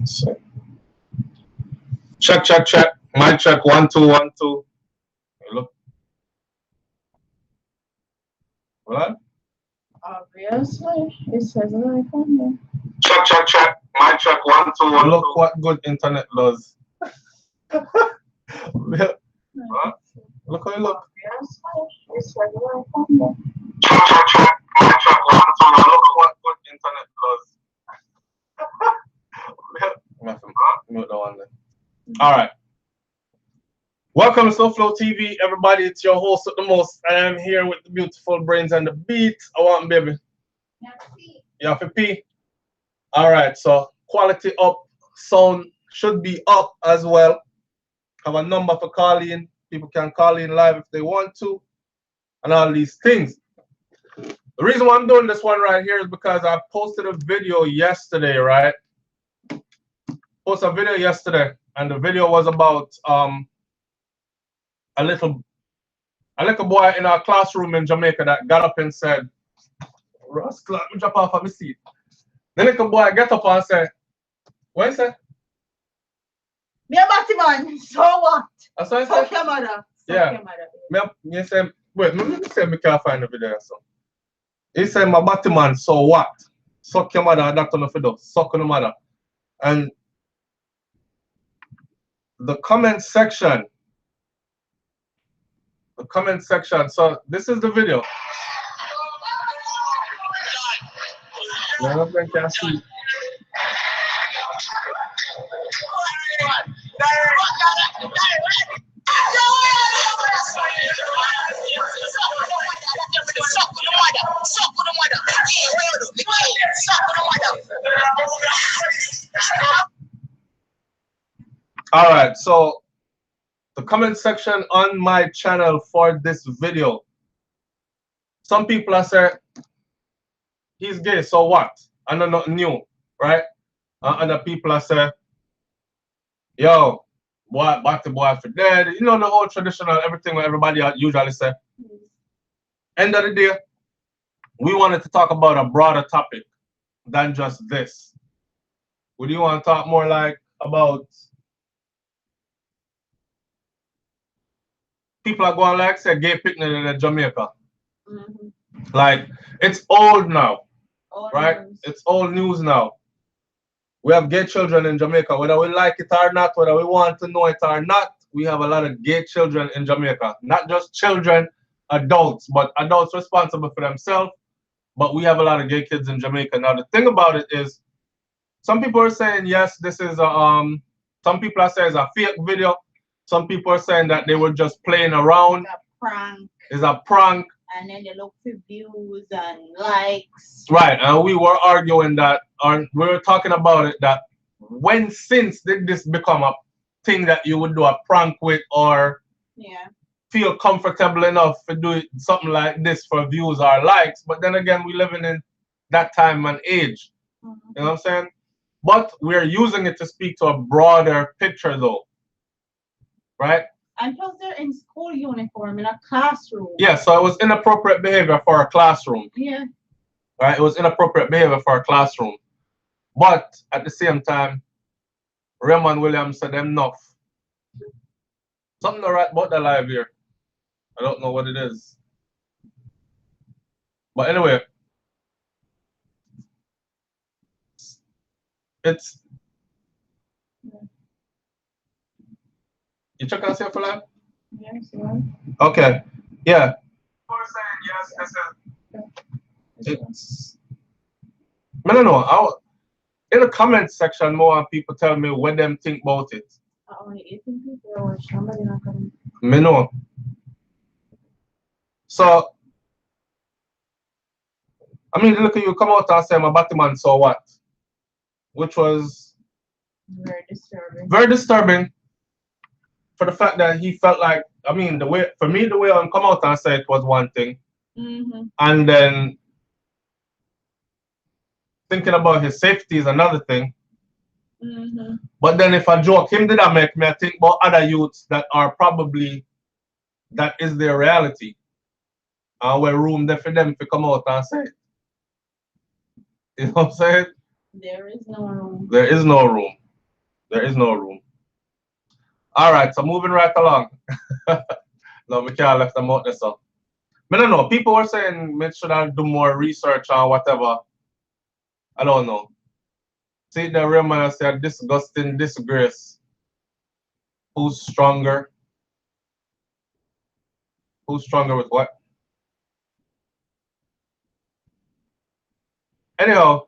So, check. Mic check. 1 2 1 2. Look. What? Obviously, it says live on there. Check. Mic check. 1 2 1 2. Look what good internet does. Huh? Look how you look. It says live on there. Check. Mic check. 1 2 1. Look what good internet does. Mute that one then. All right. Welcome to SoFlo TV, everybody. It's your host with the most. I am here with the beautiful Brains and the Beat. I want baby. You have to pee. All right. So quality up, sound should be up as well. Have a number for calling. People can call in live if they want to, and all these things. The reason why I'm doing this one right here is because I posted a video yesterday, right? Posted a video yesterday, and the video was about a little boy in our classroom in Jamaica that got up and said, "Rascal, let me drop off of my seat." The little boy get up and say, "What is it?" Me a Batman, so what? That's what I Fuck said. your mother. Yeah. Fuck your mother. Me say, wait, me say me can't find the video. So he said, "My Batman, so what? Suck your mother, that's enough for do. Suck on the mother." And the comment section. So this is the video. No, I can't see. All right, so the comment section on my channel for this video. Some people are saying he's gay, so what? I know nothing new, right? Other people are saying, yo, boy, back the boy for dead. You know, the whole traditional everything what everybody usually say. End of the day, we wanted to talk about a broader topic than just this. Would you want to talk more like about people are going like say gay picnic in Jamaica? Like it's old now, right? News. It's old news now. We have gay children in Jamaica, whether we like it or not, whether we want to know it or not. We have a lot of gay children in Jamaica. Not just children, adults, but adults responsible for themselves. But we have a lot of gay kids in Jamaica. Now the thing about it is, some people are saying yes, this is a some people are saying it's a fake video. Some people are saying that they were just playing around. It's a prank. It's a prank. And then they look for views and likes. Right, and we were arguing that, or we were talking about it, that since did this become a thing that you would do a prank with, or feel comfortable enough to do something like this for views or likes? But then again, we living in that time and age. You know what I'm saying? But we're using it to speak to a broader picture though. Right? And plus they're in school uniform in a classroom. Yeah, so it was inappropriate behavior for a classroom. Yeah. Right? It was inappropriate behavior for a classroom. But at the same time, Raymond Williams said enough. Something not right about the live here. I don't know what it is. But anyway, it's... You check out here for live? Yes, yeah. Okay. Yeah. People are saying yes, it's... I don't know. In the comment section, more people tell me what them think about it. Me know. So, I mean, look at you come out and say my Batman, so what? Which was very disturbing. Very disturbing for the fact that he felt like, I mean, the way, for me, the way I come out and say it was one thing. And then thinking about his safety is another thing. But then if I joke, him did that make me think about other youths that are probably, that is their reality. And where room there for them to come out and say it. You know what I'm saying? There is no room. There is no room. There is no room. All right, so moving right along. No, we can't left them out there, so. I don't know. People were saying we should have do more research on whatever. I don't know. See, the real man said disgusting disgrace. Who's stronger? Who's stronger with what? Anyhow,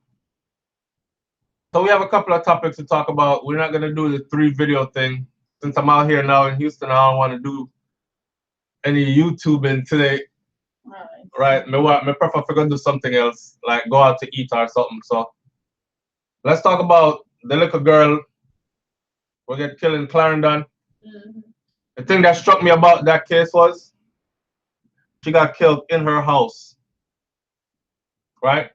so we have a couple of topics to talk about. We're not gonna do the 3-video thing. Since I'm out here now in Houston, I don't want to do any YouTubing today. Right? Me prefer if we're gonna do something else, like go out to eat or something. So let's talk about the little girl who get killed in Clarendon. The thing that struck me about that case was she got killed in her house. Right?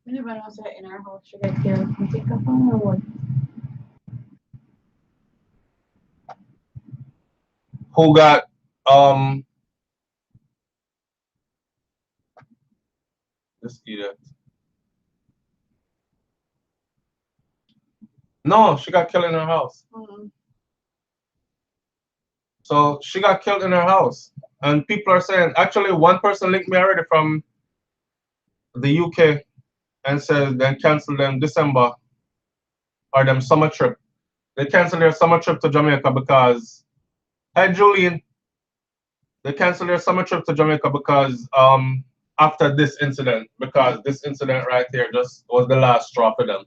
Anyone else in our house should get killed? You think of them or what? Who got this idiot. No, she got killed in her house. So she got killed in her house. And people are saying, actually, one person linked me already from the UK and said they canceled them December or them summer trip. They canceled their summer trip to Jamaica because, hey, Julian, they canceled their summer trip to Jamaica because after this incident, because this incident right here just was the last straw for them.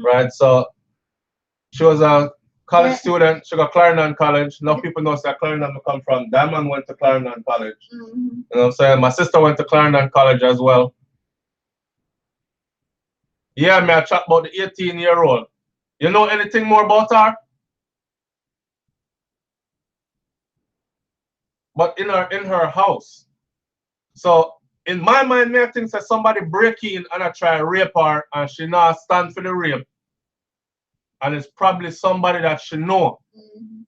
Right? So she was a college student. She got Clarendon College. Now people know that Clarendon come from. Diamond went to Clarendon College. You know what I'm saying? My sister went to Clarendon College as well. Yeah, me I chat about the 18-year-old. You know anything more about her? But in her house. So in my mind, me I think that somebody break in and I try to rape her and she not stand for the rape. And it's probably somebody that she know.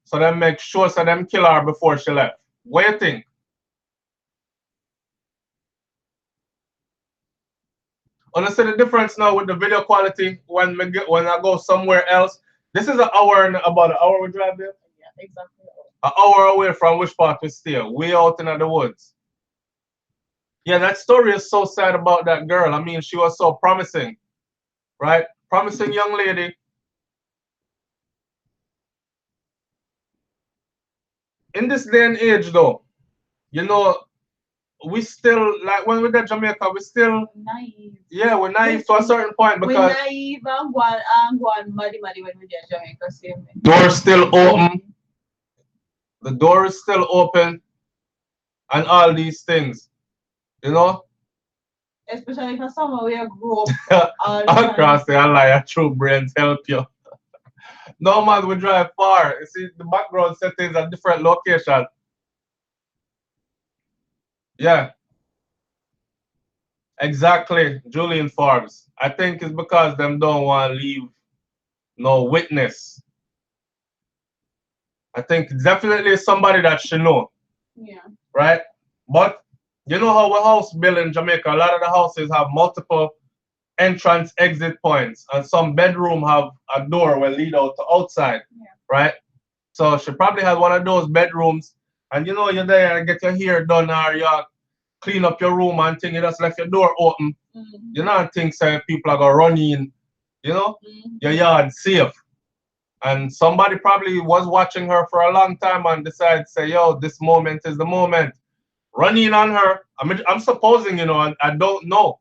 So them make sure so them kill her before she left. What do you think? Honestly, the difference now with the video quality when I go somewhere else. This is about an hour we drive there. Yeah, exactly. An hour away from which part we stay, way out in the woods. Yeah, that story is so sad about that girl. I mean, she was so promising, right? Promising young lady. In this day and age, though, you know, we still, like when we're at Jamaica, we still naive. Yeah, we're naive to a certain point because we're naive and go on muddy when we're at Jamaica. Same thing. Door's still open. The door is still open, and all these things, you know. Especially for someone we grew up across the line, true brains help you. No man, we drive far. You see, the background settings at different locations. Yeah. Exactly, Julian Forbes. I think it's because them don't want to leave no witness. I think definitely somebody that should know. Yeah. Right? But you know how a house built in Jamaica, a lot of the houses have multiple entrance exit points, and some bedroom have a door will lead out to outside. Yeah. Right? So she probably had one of those bedrooms, and you know you're there and get your hair done or you clean up your room and thing, you just left your door open. You know, and think say people are gonna run in, you know, your yard safe. And somebody probably was watching her for a long time and decided to say, yo, this moment is the moment. Run in on her. I mean, I'm supposing, you know, and I don't know.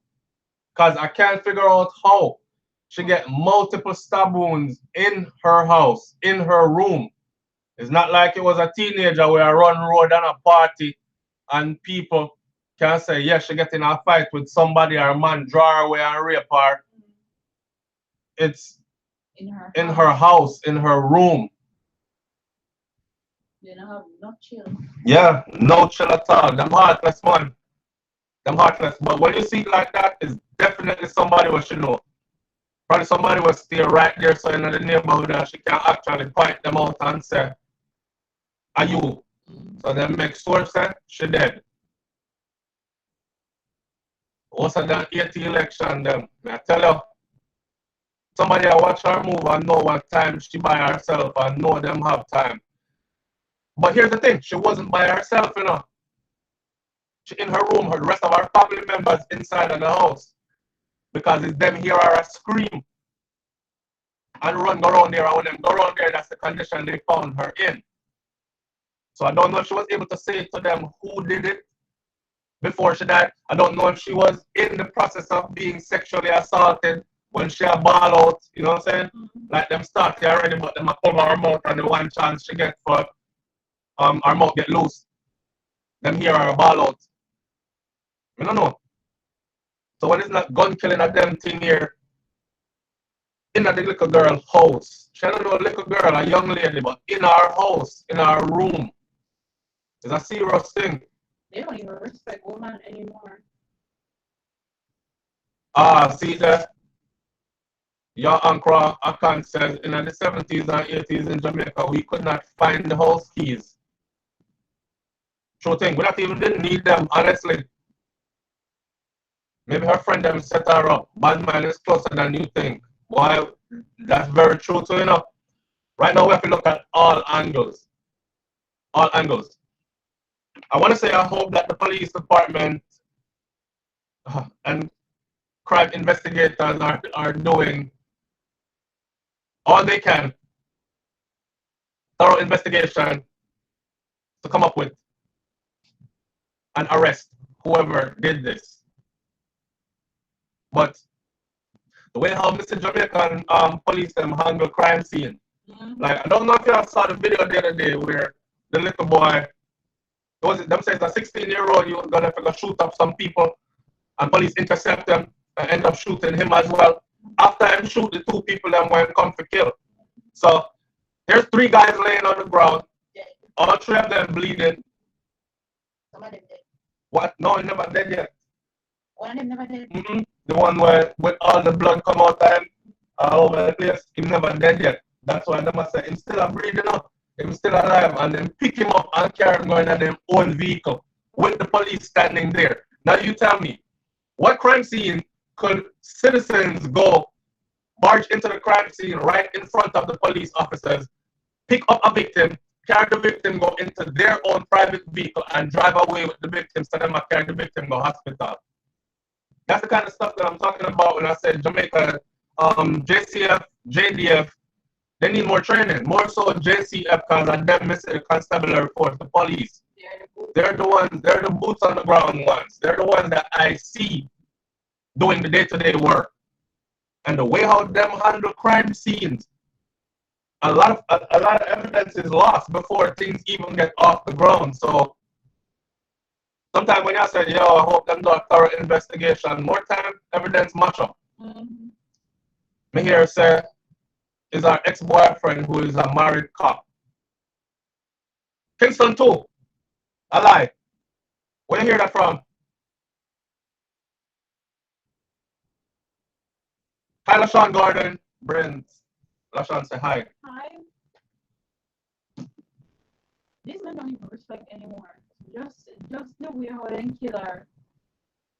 Because I can't figure out how she get multiple stab wounds in her house, in her room. It's not like it was a teenager where I run road and a party and people can say, yeah, she get in a fight with somebody or a man draw her away and rape her. It's in her house, in her room. You don't have no chill. Yeah, no chill at all. Them heartless, man. Them heartless. But when you see it like that, it's definitely somebody what she know. Probably somebody will stay right there so in the neighborhood and she can actually point them out and say, are you? So then make sure say she dead. Also done 80 election them. I tell you, somebody I watch her move and know what time she by herself and know them have time. But here's the thing, she wasn't by herself, you know. She in her room, the rest of her family members inside of the house. Because it's them hear her scream and run go around there. And when them go around there, that's the condition they found her in. So I don't know if she was able to say to them who did it before she died. I don't know if she was in the process of being sexually assaulted when she a ball out, you know what I'm saying? Like them start here already, but them a cover her mouth and the one chance she get for her mouth get loose. Them hear her ball out. I don't know. So when it's not gun killing at them thing here, in the little girl house. She don't know a little girl, a young lady, but in our house, in our room. It's a serious thing. They don't even respect women anymore. See that? Your uncle Akan says in the 70s and 80s in Jamaica, we could not find the house keys. True thing, we not even didn't need them, honestly. Maybe her friend them set her up. Bad man is closer than you think. Why? That's very true too, you know. Right now we have to look at all angles. All angles. I want to say I hope that the police department and crime investigators are doing all they can, thorough investigation to come up with and arrest whoever did this. But the way how Mr. Jamaican police them handle crime scene, like I don't know if you saw the video the other day where the little boy, them says a 16-year-old you gonna shoot up some people and police intercept them and end up shooting him as well. After him shoot the two people that went come for kill. So there's 3 guys laying on the ground, all 3 of them bleeding. Some of them dead. What? No, he never dead yet. One of them never dead. The one where with all the blood come out of him all over the place, he never dead yet. That's why they must say him still breathing up. Him still alive, and then pick him up and carry him going in their own vehicle with the police standing there. Now you tell me, what crime scene could citizens go barge into the crime scene right in front of the police officers, pick up a victim, carry the victim, go into their own private vehicle and drive away with the victim, so them carry the victim to hospital? That's the kind of stuff that I'm talking about when I said Jamaica, JCF, JDF, they need more training, more so JCF, because I them miss the constabulary force, the police. They're the ones, they're the boots on the ground ones. They're the ones that I see doing the day-to-day work. And the way how them handle crime scenes, a lot of evidence is lost before things even get off the ground. So sometimes when I say, yo, I hope them do a thorough investigation, more time, evidence match up. Me here say, is our ex-boyfriend who is a married cop. Kingston too. I lie. Where you hear that from? Hi, LaShawn Gordon. Brent. LaShawn say hi. Hi. These men don't even respect anymore. Just the way how they kill her.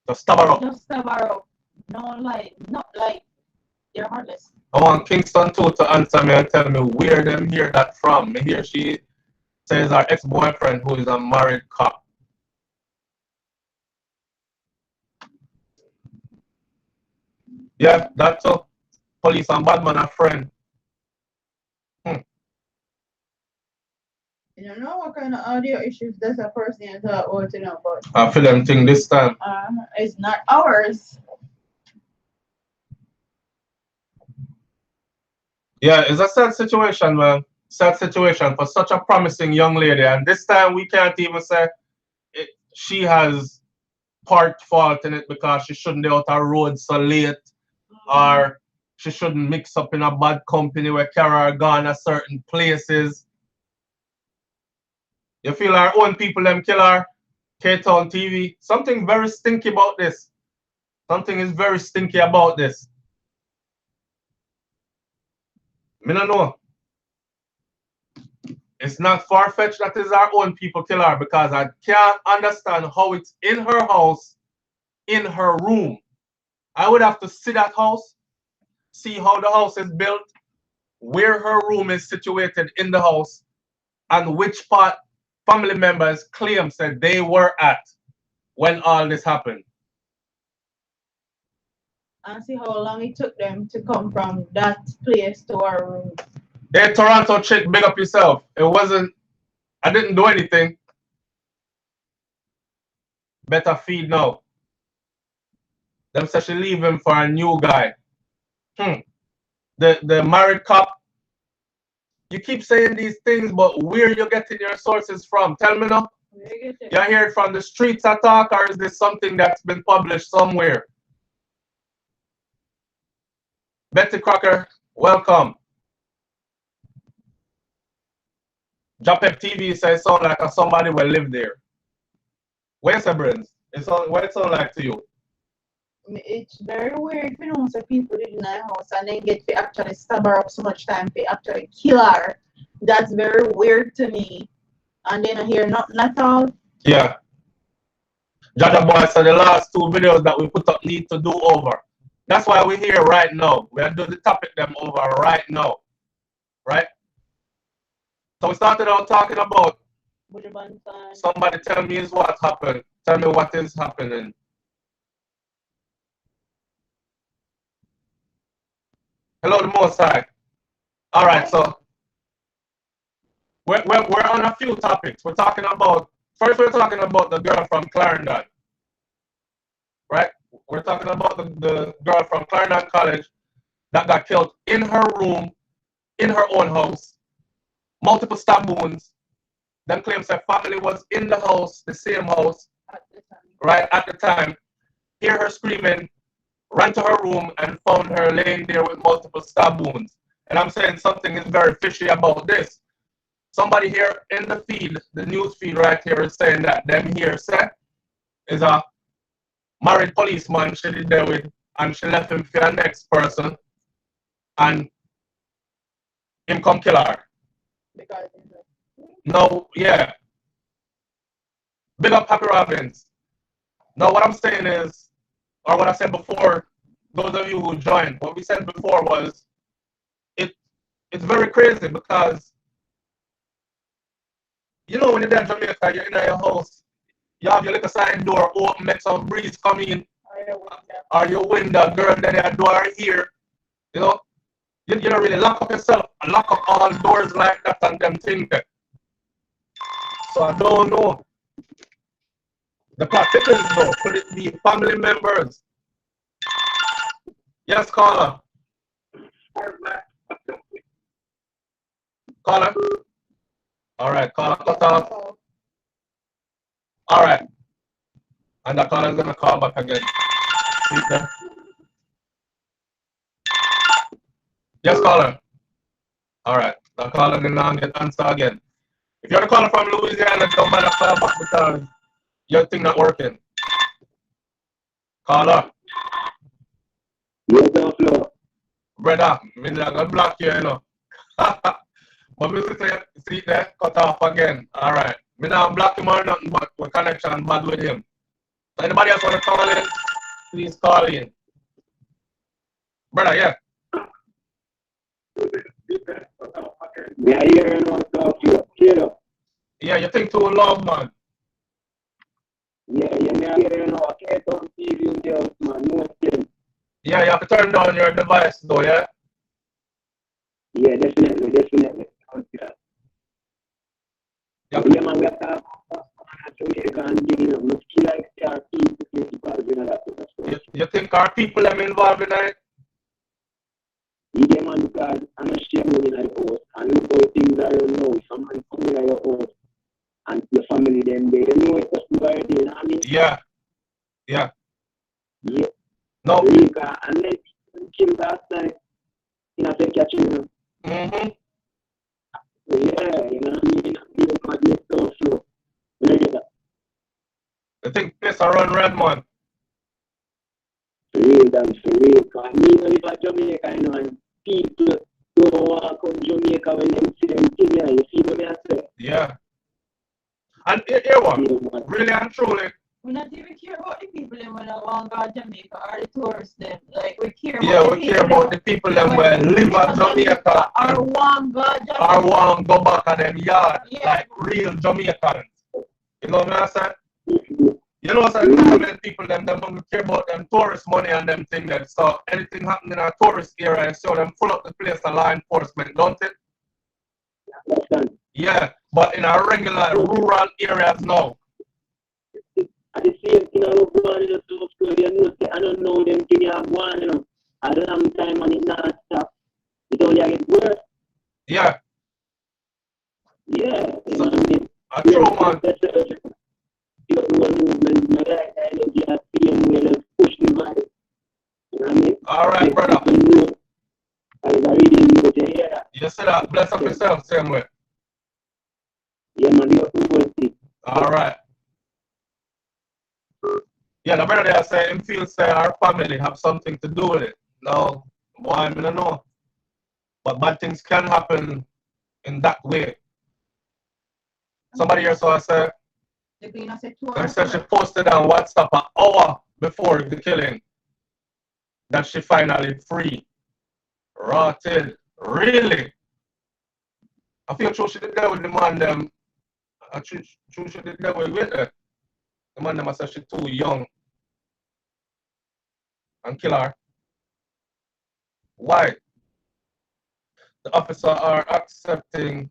Just stab her up. Just stab her up. Not like they're heartless. I want Kingston too to answer me and tell me where them hear that from. Me hear she says our ex-boyfriend who is a married cop. Yeah, that's a police and bad man a friend. You don't know what kind of audio issues does a person is about, you know, but I feel them thing this time. It's not ours. Yeah, it's a sad situation, man. Sad situation for such a promising young lady. And this time we can't even say she has part fault in it because she shouldn't be out her road so late, or she shouldn't mix up in a bad company where carry her gone at certain places. You feel our own people them kill her? K-Town TV. Something very stinky about this. Something is very stinky about this. Me don't know. It's not far-fetched that is our own people kill her, because I can't understand how it's in her house, in her room. I would have to see that house see how the house is built, where her room is situated in the house, and which part family members claim said they were at when all this happened. And see how long it took them to come from that place to our room. Hey, Toronto chick, big up yourself. It wasn't, I didn't do anything. Better feed now. Them say she leave him for a new guy. The married cop. You keep saying these things, but where you getting your sources from? Tell me now. You hear it from the streets attack, or is this something that's been published somewhere? Betty Crocker, welcome. Japep TV says sound like somebody will live there. Where's the brains? What it sound like to you? It's very weird, you know, so people live in our house and then get to actually stab her up so much time to actually kill her. That's very weird to me. And then I hear nothing at all. Yeah. Jaja Boy said the last 2 videos that we put up need to do over. That's why we're here right now. We are doing the topic them over right now. Right? So we started out talking about somebody tell me is what happened. Tell me what is happening. Hello, the most side. All right, so we're on a few topics. We're talking about, first we're talking about the girl from Clarendon. Right? We're talking about the girl from Clarendon College that got killed in her room, in her own house. Multiple stab wounds. Them claims that family was in the house, the same house, right at the time. Hear her screaming, ran to her room and found her laying there with multiple stab wounds. And I'm saying something is very fishy about this. Somebody here in the feed, the news feed right here, is saying that them here set is a married policeman she did there with, and she left him for the next person, and him come kill her. No, yeah. Big up Happy Robbins. Now what I'm saying is, or what I said before, those of you who joined, what we said before was, it's very crazy because, you know, when you're there in Jamaica, you're in your house, you have your little side door open, make some breeze come in, or your window, girl, then your door here, you know, you don't really lock up yourself and lock up all doors like that and them things. So I don't know. The particulars though, could it be family members? Yes, caller. Caller. All right, caller cut off. All right. And the caller is gonna call back again. Yes, caller. All right. The caller gonna get answer again. If you're the caller from Louisiana, don't matter call back because your thing not working. Caller. Yes, brother, I'm gonna block you, you know. But me see that cut off again. All right. Me not block him or nothing, but we're connection bad with him. So anybody else want to call in? Please call in. Brother, yeah. Yeah, you know, talk to you. Yeah, you think too long, man. Yeah, you know, I can't talk to you, man. No thing. Yeah, you have to turn down your device though, yeah? Yeah, definitely. Yeah, man, we have to have Jamaica and Guinea. We feel like there are people involved in that. You think our people are involved in it? Yeah, man, because I'm not sure in the house. And look how things are now. Someone come in your house and your family, then they know it's just already, you know what I mean? Yeah. Yeah. No. Jamaica, and then kill last night, you know, take your children. Mm-hmm. Yeah, you know what I mean? You might get so slow. You get that? I think this around Redmond. For real. Because me know if I Jamaica, you know, and people don't walk on Jamaica when they see them thing, you know, you see what I say? Yeah. And here one, really and truly, We not even care about the people them when I want to go to Jamaica or the tourists them. Like we care about Yeah, the we people care about the people them where live at Jamaica or want go Jamaica. or want go back at them yard Yeah. like real Jamaicans. You know what I'm saying? You know what I'm saying? People them don't care about them tourist money and them thing that so anything happening in a tourist area, so them full up the place of law enforcement, don't it? Yeah, but in our regular rural areas now. At the same thing, I look on in the South Korea, you know, I don't know them thing you have one, you know. I don't have time and it not stop. It only get worse. Yeah. Yeah, you know what I mean? A true man. You know, one movement, my guy, I don't get a feeling where they push the vibe. You know what I mean? All right, brother. I really know to hear that. You said that. Bless up yourself, same way. Yeah, man, you're cool. All right. Yeah, the brother there say him feel say our family have something to do with it. No, why I don't know. But bad things can happen in that way. Somebody here saw I said she posted on WhatsApp an hour before the killing that she finally free. Rotted. Really? I feel true she did that with the man them. True she did that with her. The man them I said she too young. And kill her. Why? The officers are accepting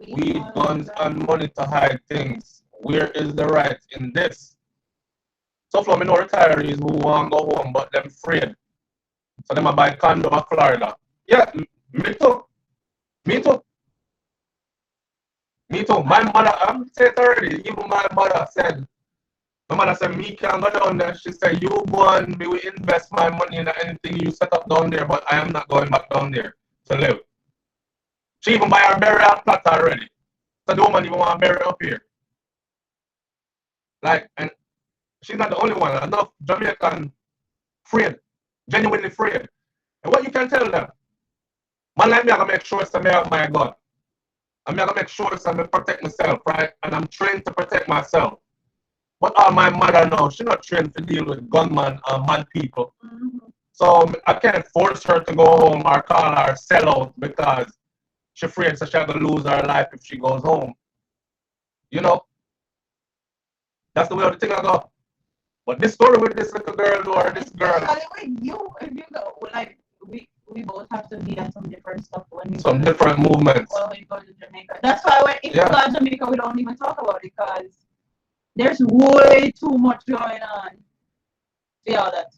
weed, guns, and money to hide things. Where is the right in this? So far, I know retirees who want to go home, but them afraid. So them buy condo in Florida. Yeah, me too. Me too. Me too. My mother, I'm saying it already. Even my mother said, me can go down there. She said, you go and me will invest my money in anything you set up down there, but I am not going back down there to live. She even buy her burial plot already. So the woman even want to bury up here. Like, and she's not the only one. Enough Jamaican afraid, genuinely afraid. And what you can tell them, man like me, I gotta make sure I have my gun. I gotta make sure I protect myself, right? And I'm trained to protect myself. But all my mother now, she's not trained to deal with gunmen and mad people. So I can't force her to go home or call her sellout because she's afraid so she's gonna lose her life if she goes home. You know? That's the way of the thing I go. But this story with this little girl or this girl. If you go, like, we both have to be on some different stuff when we some different movements. When we go to Jamaica. That's why if we go to Jamaica, we don't even talk about it because there's way too much going on. See all that.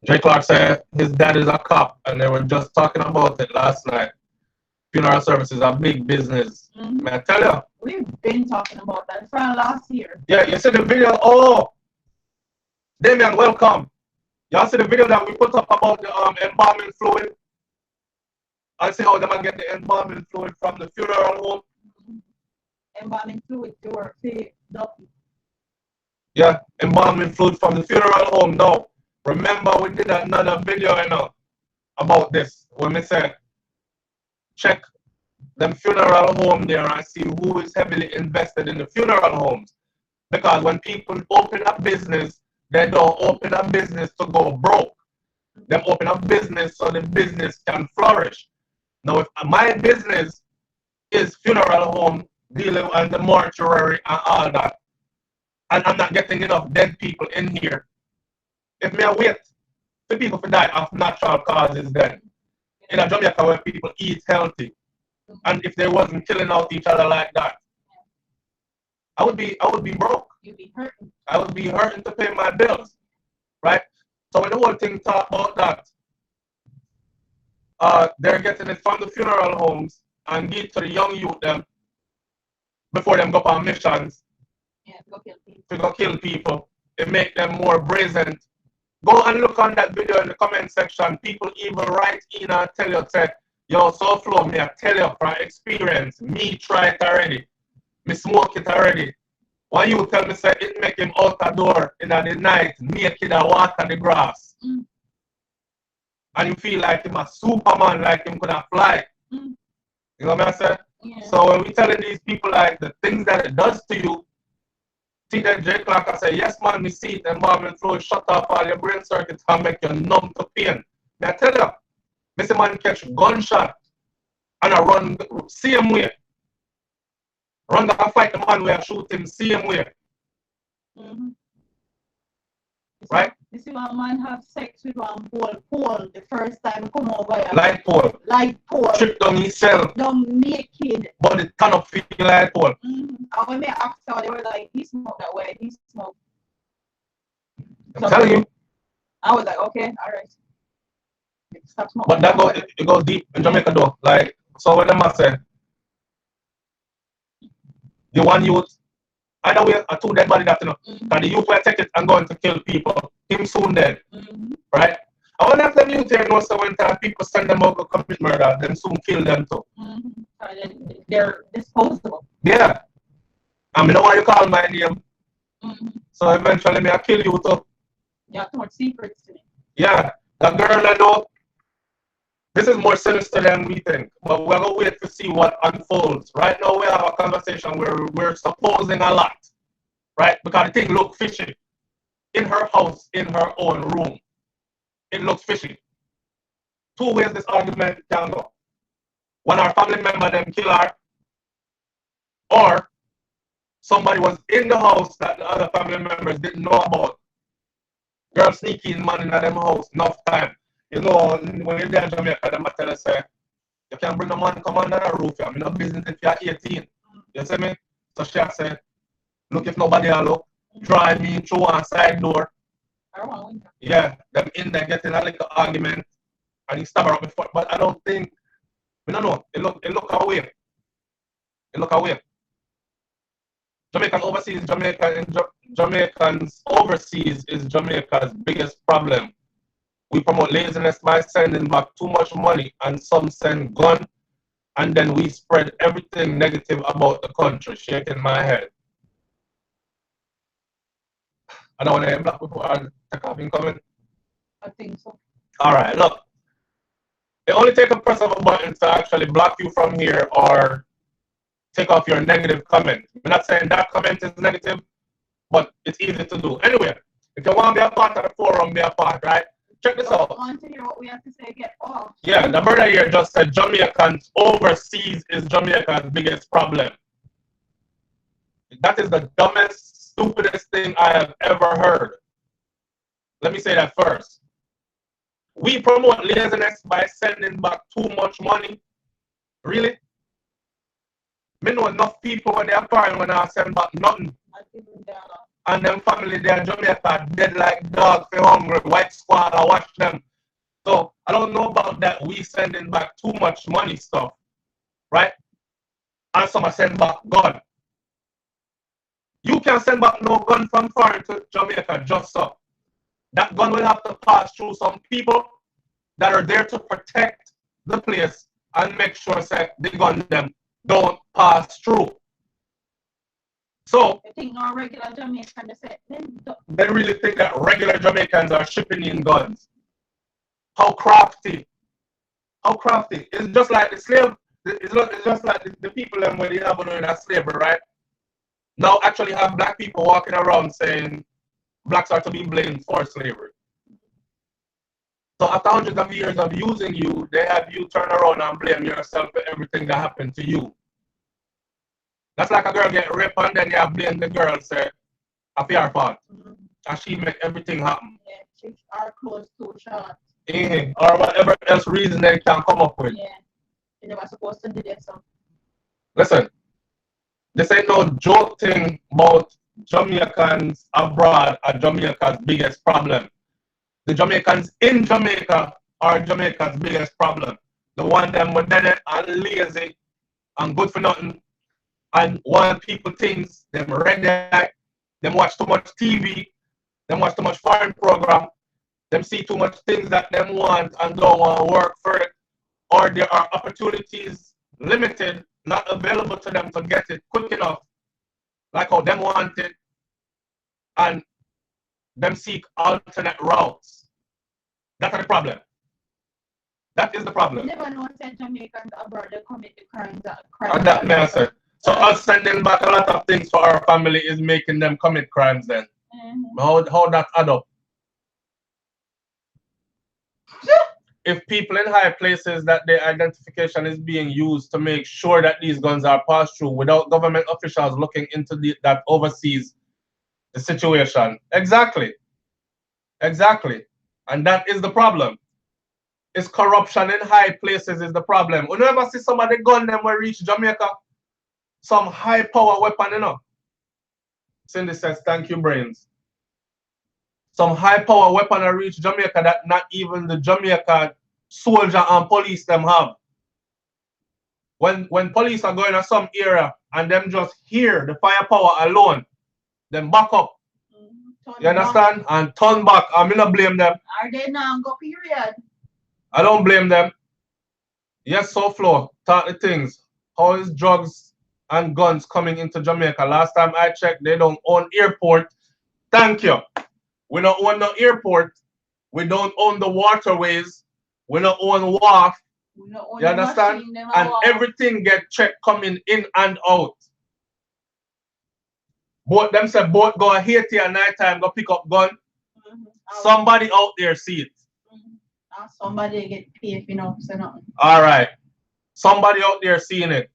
Jay Clark said his dad is a cop, and they were just talking about it last night. Funeral services are big business. May I tell you? We've been talking about that from last year. Yeah, you see the video? Oh, Damien, welcome. Y'all see the video that we put up about the embalming fluid? I see how they man get the embalming fluid from the funeral home. Embalming fluid to work the doctor. Yeah, embalming fluid from the funeral home. No, remember we did another video, about this when we said check them funeral home there and see who is heavily invested in the funeral homes. Because when people open up business, they don't open up business to go broke. They open up business so the business can flourish. Now, if my business is funeral home, dealing with the mortuary and all that, and I'm not getting enough dead people in here, if me wait for people to die of natural causes then, in a Jamaica where people eat healthy, and if they wasn't killing out each other like that, I would be broke. You'd be hurting. I would be hurting to pay my bills, right? So when the whole thing talk about that, they're getting it from the funeral homes and give it to the young youth them before them go on missions. Yeah, to go kill people. To go kill people. It make them more brazen. Go and look on that video in the comment section. People even write in and tell you, say, yo, so flow, me I tell you from experience, me try it already. Me smoke it already. When you tell me say it make him out the door in the night, make it water the grass. And you feel like him a Superman, like him could have fly. You know what I say? Yeah. So when we telling these people like the things that it does to you, See that J Clark, I say, yes man, me see it, and mom will throw shut off all your brain circuits and make you numb to pain. I tell you, this man catch gunshot and I run same way. Run down fight the man where I shoot him same way. Mm-hmm. Right? You see one man have sex with one pole the first time come over here. Light pole. Light pole. Trip down himself. Don't naked. But it turn up feel light pole. Mm-hmm. And when they after they were like, he smoked that way, he smoked. I'm telling you. I was like, okay, alright. Stop smoking. But that it goes deep in Jamaica though. Like, so when them say the one youth, either way, a two dead body that, you know. And the youth will take it and going to kill people. Him soon dead. Right? I wonder if them youth here know so when time people send them out to commit murder, then soon kill them too. They're disposable. Yeah. I mean, I want you call my name. So eventually me I kill you too. You have too much secrets to me. Yeah. That girl I know, this is more sinister than we think. But we're going to wait to see what unfolds. Right now we have a conversation where we're supposing a lot. Right? Because the thing look fishy. In her house, in her own room. It looks fishy. Two ways this argument can go. One, our family member them kill her. Or somebody was in the house that the other family members didn't know about. Girl sneaking man in them house, enough time. You know, when you're there in Jamaica, them tell us, you can't bring a man come under the roof. I'm in a business if you're 18. You see me? So she said, look if nobody will look. Drive me through one side door. Yeah, them in there getting a little argument. And he stab her up before. But I don't think, I don't know. It look away. It look away. Jamaican overseas, Jamaicans overseas is Jamaica's biggest problem. We promote laziness by sending back too much money, and some send gun, and then we spread everything negative about the country. Shaking my head. I don't want to hear black people take off incoming. I think so. All right, look. It only takes a press of a button to actually block you from here or take off your negative comment. I'm not saying that comment is negative, but it's easy to do. Anyway, if you want to be a part of the forum, be a part, right? Check this out. I want to hear what we have to say. Get off. Yeah, the brother here just said Jamaicans overseas is Jamaica's biggest problem. That is the dumbest, stupidest thing I have ever heard. Let me say that first. We promote laziness by sending back too much money. Really? Me know enough people when they are foreign when I send back nothing. And them family there in Jamaica dead like dogs, they hungry, white squad, I watch them. So I don't know about that we sending back too much money stuff. Right? And some are send back gun. You can send back no gun from foreign to Jamaica just so. That gun will have to pass through some people that are there to protect the place and make sure that the gun them don't pass through. So I think no regular Jamaican they really think that regular Jamaicans are shipping in guns. How crafty. How crafty. It's just like the slave, it's just like the people them when they have in that slavery, right? Now actually have black people walking around saying blacks are to be blamed for slavery. So after hundreds of years of using you, they have you turn around and blame yourself for everything that happened to you. That's like a girl get raped and then you blame the girl, say, of your fault. And she make everything happen. Yeah, she's our clothes too short. Or whatever else reason they can come up with. Yeah. You never supposed to do that, so. Listen, this ain't no joke thing about Jamaicans abroad are Jamaica's biggest problem. The Jamaicans in Jamaica are Jamaica's biggest problem. The one them were dead and lazy and good for nothing and want people things, them red eye, them watch too much TV, them watch too much foreign program, them see too much things that them want and don't want to work for it, or there are opportunities limited, not available to them to get it quick enough, like how them want it, and them seek alternate routes. That's the problem. That is the problem. You never know that Jamaicans abroad they commit the crimes And that may I say. So us sending back a lot of things for our family is making them commit crimes then. How that add up? If people in high places that their identification is being used to make sure that these guns are passed through without government officials looking into that oversees the situation. Exactly. Exactly. And that is the problem. It's corruption in high places is the problem. You never see somebody gun them will reach Jamaica? Some high power weapon, you know. Cindy says, thank you, Brains. Some high power weapon will reach Jamaica that not even the Jamaica soldier and police them have. When police are going to some area and them just hear the firepower alone, then back up. You understand? And turn back. I'm gonna blame them. Are they now go period? I don't blame them. Yes, so flow. Talk the things. How is drugs and guns coming into Jamaica? Last time I checked, they don't own airport. Thank you. We don't own the airport. We don't own the waterways. We don't own wharf. You understand? And everything get checked coming in and out. Both them say both go to Haiti at night time, go pick up gun. Somebody out there see it. Somebody get paid, you know, so nothing. All right. Somebody out there seeing it.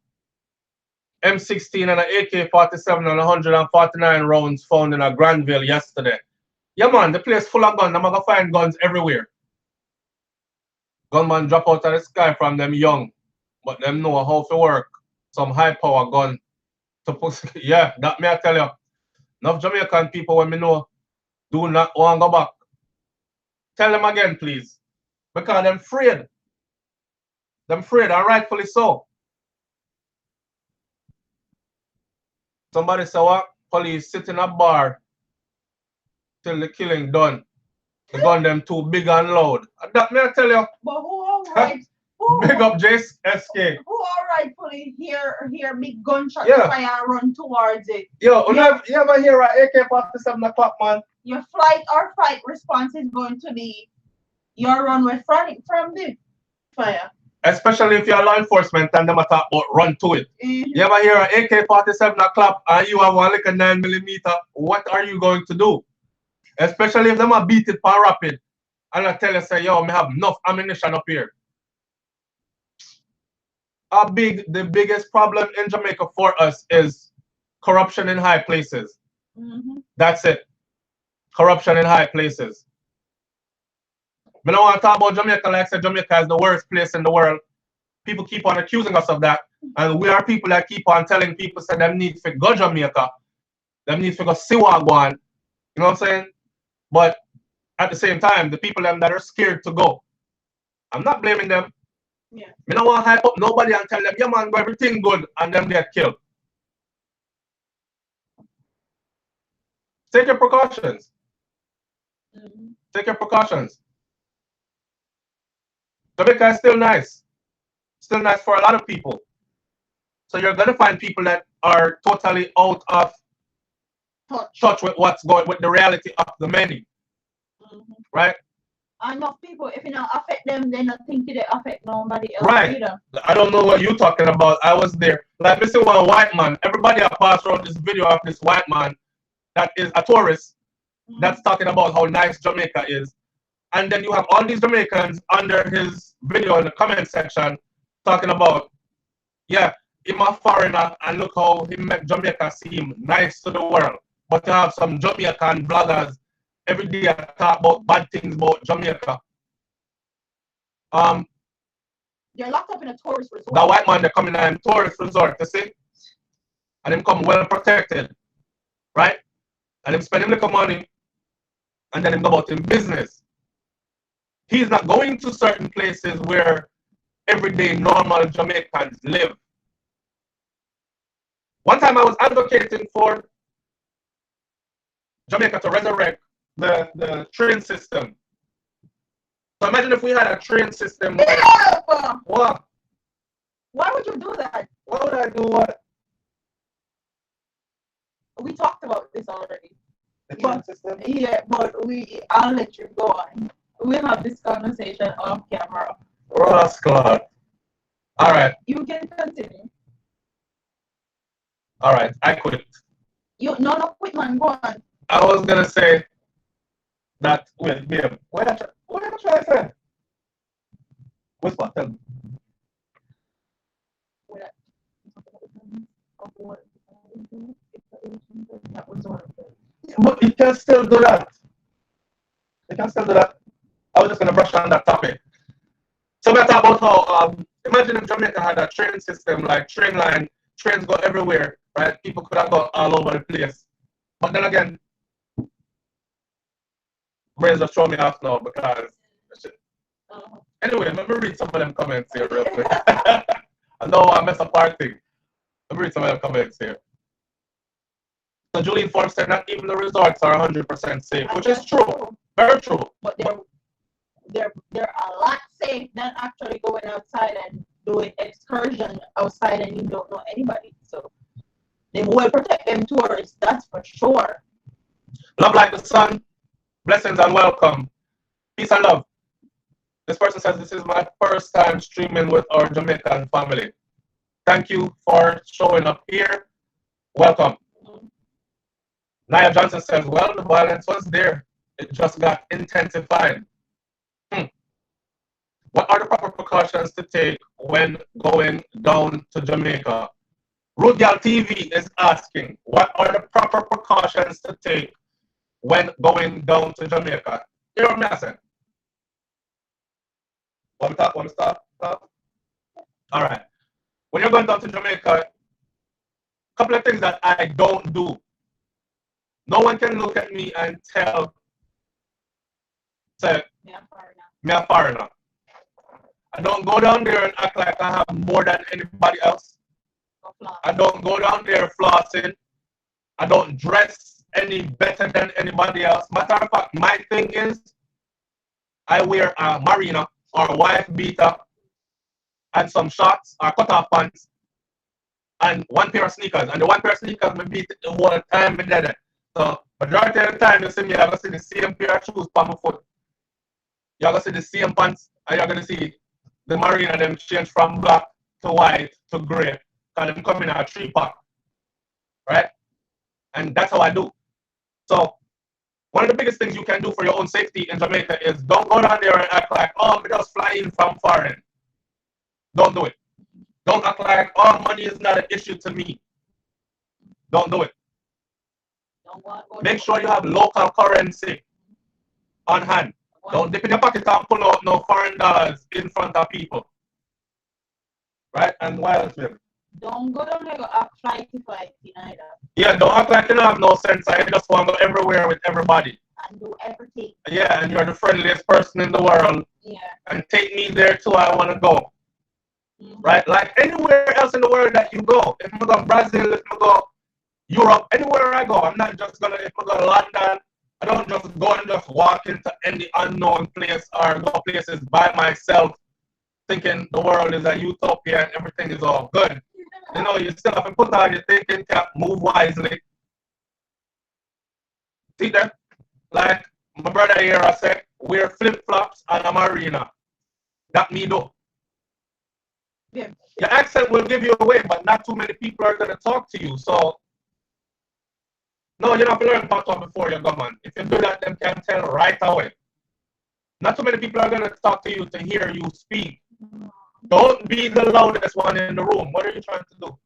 M16 and an AK-47 and 149 rounds found in a Granville yesterday. Yeah, man, the place full of guns. I'm going to find guns everywhere. Gunman drop out of the sky from them young, but them know how to work. Some high power gun. To put, yeah, that may I tell you. Enough Jamaican people when me know do not want to go back. Tell them again, please. Because them afraid. Them afraid, and rightfully so. Somebody say what? Police sit in a bar till the killing done. The gun them too big and loud. That may I tell you. But who alright? Big up JSK. Who alrightfully hear big gunshot Yeah. fire and run towards it? Yo, you ever hear an AK-47 o'clock, man? Your flight or fight response is going to be your run away from the fire. Especially if you're law enforcement and them talk about run to it. Mm-hmm. You ever hear an AK-47 o'clock and you have one like a 9mm, what are you going to do? Especially if them are beat it for rapid. And I tell you, say, yo, I have enough ammunition up here. The biggest problem in Jamaica for us is corruption in high places. Mm-hmm. That's it. Corruption in high places. I don't want to talk about Jamaica like I said Jamaica is the worst place in the world. People keep on accusing us of that. And we are people that keep on telling people say them need to go Jamaica. Them need to go see what go on. You know what I'm saying? But at the same time, the people them that are scared to go, I'm not blaming them. Yeah. I don't want to hype up nobody and tell them, yeah man, everything good, and them get killed. Take your precautions. Mm-hmm. Take your precautions. Jamaica is still nice. Still nice for a lot of people. So you're gonna find people that are totally out of touch with what's going with the reality of the many. Mm-hmm. Right? Enough people, if you don't affect them, they not think they affect nobody else right. either. I don't know what you're talking about. I was there. Like this is one white man. Everybody I passed around this video of this white man that is a tourist that's talking about how nice Jamaica is. And then you have all these Jamaicans under his video in the comment section talking about, yeah, he's a foreigner and look how he make Jamaica seem nice to the world. But you have some Jamaican bloggers every day I talk about bad things about Jamaica. They're locked up in a tourist resort. The white man, they're coming in a tourist resort, you see? And them come well protected, right? And them spend him little money, and then him go about in business. He's not going to certain places where everyday normal Jamaicans live. One time I was advocating for Jamaica to resurrect the train system. So imagine if we had a train system. Yeah. What? Why would you do that? Why would I do what? We talked about this already. The train system? Yeah, but I'll let you go on. We'll have this conversation off camera. Rascal. All right. You can continue. All right, I quit. You no quit, man. Go on. I was gonna say that. Wait, babe. What am I trying to say? Whisper, tell me. But you can still do that. You can still do that. I was just gonna brush on that topic. So we talk about how imagine if Jamaica had a train system, like train line, trains go everywhere, right? People could have gone all over the place. But then again, brains are throwing me off now because anyway, let me read some of them comments here real quick. I know I messed up our thing. Let me read some of them comments here. So Julian Forbes said not even the resorts are 100% safe, which is true. Very true. But they're a lot safe than actually going outside and doing excursion outside and you don't know anybody. So they will protect them tourists, that's for sure. Love like the sun, blessings and welcome. Peace and love. This person says this is my first time streaming with our Jamaican family. Thank you for showing up here. Welcome. Nia Johnson says, well, the violence was there. It just got intensified. What are the proper precautions to take when going down to Jamaica? Rudyal TV is asking, what are the proper precautions to take when going down to Jamaica? You know what I'm saying? Want to stop? All right. When you're going down to Jamaica, a couple of things that I don't do. No one can look at me and tell, say, me a foreigner. I don't go down there and act like I have more than anybody else. I don't go down there flossing. I don't dress any better than anybody else. Matter of fact, my thing is, I wear a marina or a wife beater and some shorts or cut-off pants and one pair of sneakers. And the one pair of sneakers I beat the whole time I did it. So majority of the time you see me, I'm gonna see the same pair of shoes on my foot. You're gonna see the same pants and you're gonna see the marina them change from black to white to gray. Because them come in a 3-pack. Right? And that's how I do. So one of the biggest things you can do for your own safety in Jamaica is don't go down there and act like, oh, I'm just flying from foreign. Don't do it. Don't act like, oh, money is not an issue to me. Don't do it. Make sure you have local currency on hand. Don't dip in your pocket and pull out no foreign dollars in front of people. Right? And why else, baby? Don't go down there and act flighty either. Yeah, don't act like you don't have no sense. I just want to go everywhere with everybody. And do everything. Yeah, and you're the friendliest person in the world. Yeah. And take me there too, I want to go. Right? Like anywhere else in the world that you go. If I go to Brazil, if I go Europe, anywhere I go, I'm not just going to, if I go to London, I don't just go and just walk into any unknown place or go places by myself thinking the world is a utopia and everything is all good. You know, you still have to put on your thinking cap, move wisely. See that? Like my brother here, I said, wear flip-flops and a marina. That me do. Yeah. Your accent will give you away, but not too many people are going to talk to you. So, no, you have to learn patois before you go, man. If you do that, them can tell right away. Not too many people are going to talk to you to hear you speak. Don't be the loudest one in the room. What are you trying to do?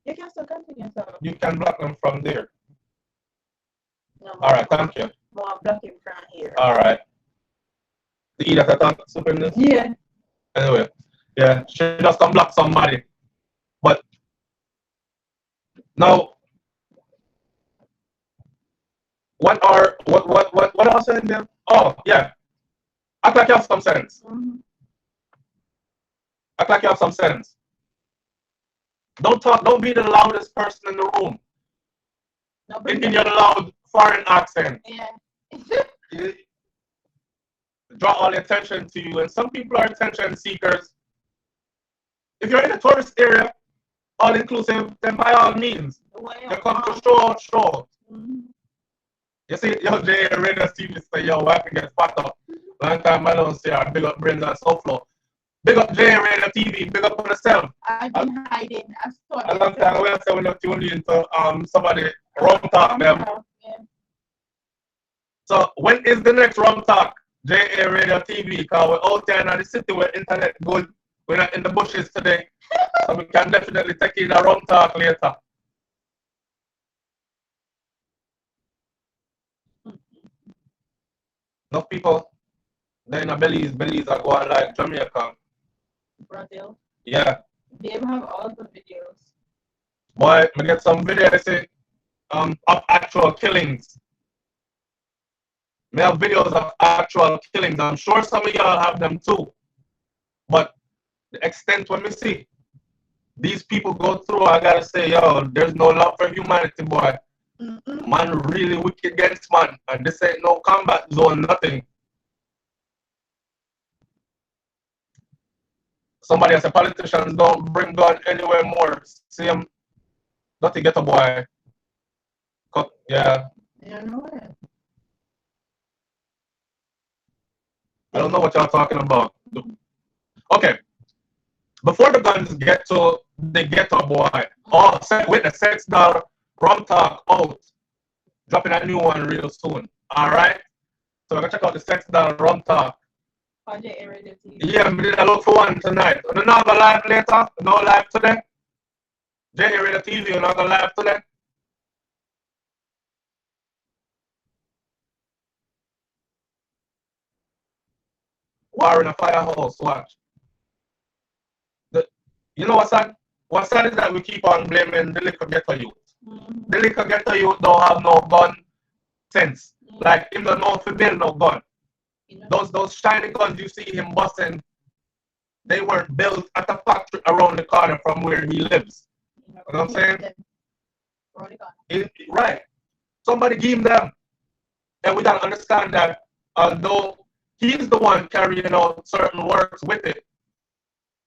You can still continue. So. You can block them from there. No, all right, thank you. More blocking from here. All right. The that attack super. Yeah. Anyway, yeah, she just can block somebody. But now, what else in there? Oh, yeah. Act like you have some sense. Act like you have some sense. Don't talk, don't be the loudest person in the room. No, in your loud foreign accent. Yeah. Draw all the attention to you. And some people are attention seekers. If you're in a tourist area, all inclusive, then by all means, you come to show. You see, yo, Jay, radio TV say, yo, I can get fucked up. Long time I don't see our big up brains and Socio-political. Big up J Radio TV. Big up on yourself. I've been hiding. I saw A long time ago, I not tuned into somebody rum talk them. Yeah. So when is the next rum talk? JA Radio TV. Because we're out there in the city where internet good. We're not in the bushes today. So we can definitely take in a rum talk later. No people. They're in a Belize are going like Jamaica. Brazil. Yeah. They have all the videos. Boy, we get some videos of actual killings. We have videos of actual killings. I'm sure some of y'all have them too. But the extent when we see these people go through, I gotta say, yo, there's no love for humanity, boy. Man really wicked against man. And this ain't no combat zone, nothing. Somebody as a politician don't bring gun anywhere more. See him, not to get a boy. Yeah. Yeah, no way. I don't know what y'all talking about. Okay. Before the guns get to the ghetto boy, with the sex doll rum talk out. Dropping a new one real soon. Alright? So we're gonna check out the sex doll rum talk. Yeah, I'm gonna look for one tonight. We're not gonna live later. No live today. J Radio TV, we're not gonna live today. War in a firehouse, watch. You know what's sad? What's sad is that we keep on blaming the little ghetto youth. The little ghetto youth don't have no gun sense. Like him don't know if he build no gun. Those shiny guns you see him busting, they weren't built at a factory around the corner from where he lives. You know what I'm saying? Right. Somebody give him them. And we gotta understand that although he's the one carrying out certain works with it,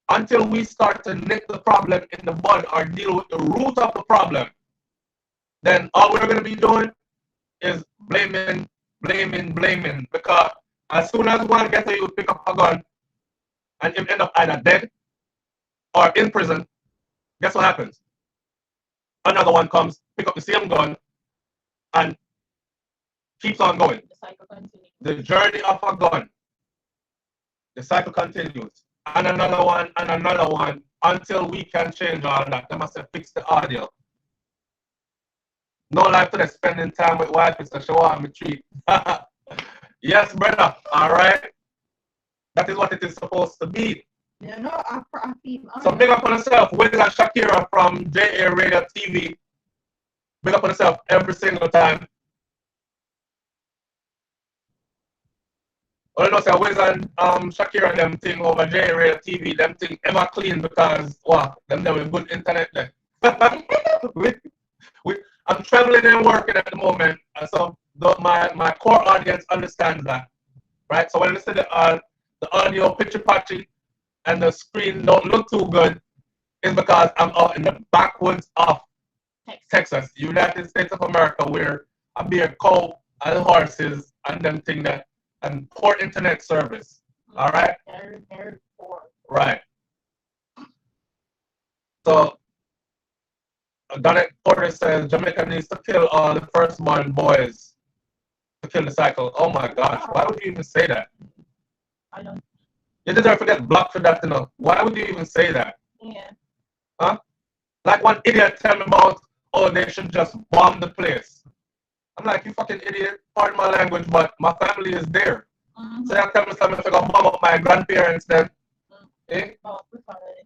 until we start to nip the problem in the bud or deal with the root of the problem, then all we're gonna be doing is blaming. Because as soon as one gets you pick up a gun and him end up either dead or in prison, guess what happens? Another one comes, pick up the same gun, and keeps on going. The cycle continues. The journey of a gun. The cycle continues. And another one until we can change all that. They must have fixed the audio. No life today, spending time with wife is to show off my treat. Yes, brother. All right. That is what it is supposed to be. You know, so big up on yourself. Wiz and Shakira from JA Radio TV. Big up on yourself every single time. All I know say Wiz and Shakira them thing over JA Radio TV, them thing ever clean because wow, them there with good internet there. I'm traveling and working at the moment, so my core audience understands that, right? So when I say the audio picture patchy and the screen don't look too good, is because I'm out in the backwoods of Texas, United States of America, where I bear cow and horses and them thing that and poor internet service. All right. Very poor. Right. So. Donnet Porter says Jamaica needs to kill all the firstborn boys to kill the cycle. Oh my gosh, why would you even say that? I don't. You deserve to get blocked for that, you know. Why would you even say that? Yeah. Huh? Like one idiot tell me about, oh, they should just bomb the place. I'm like, you fucking idiot, pardon my language, but my family is there. So you tell me something if I go bomb up my grandparents then. Eh? Oh,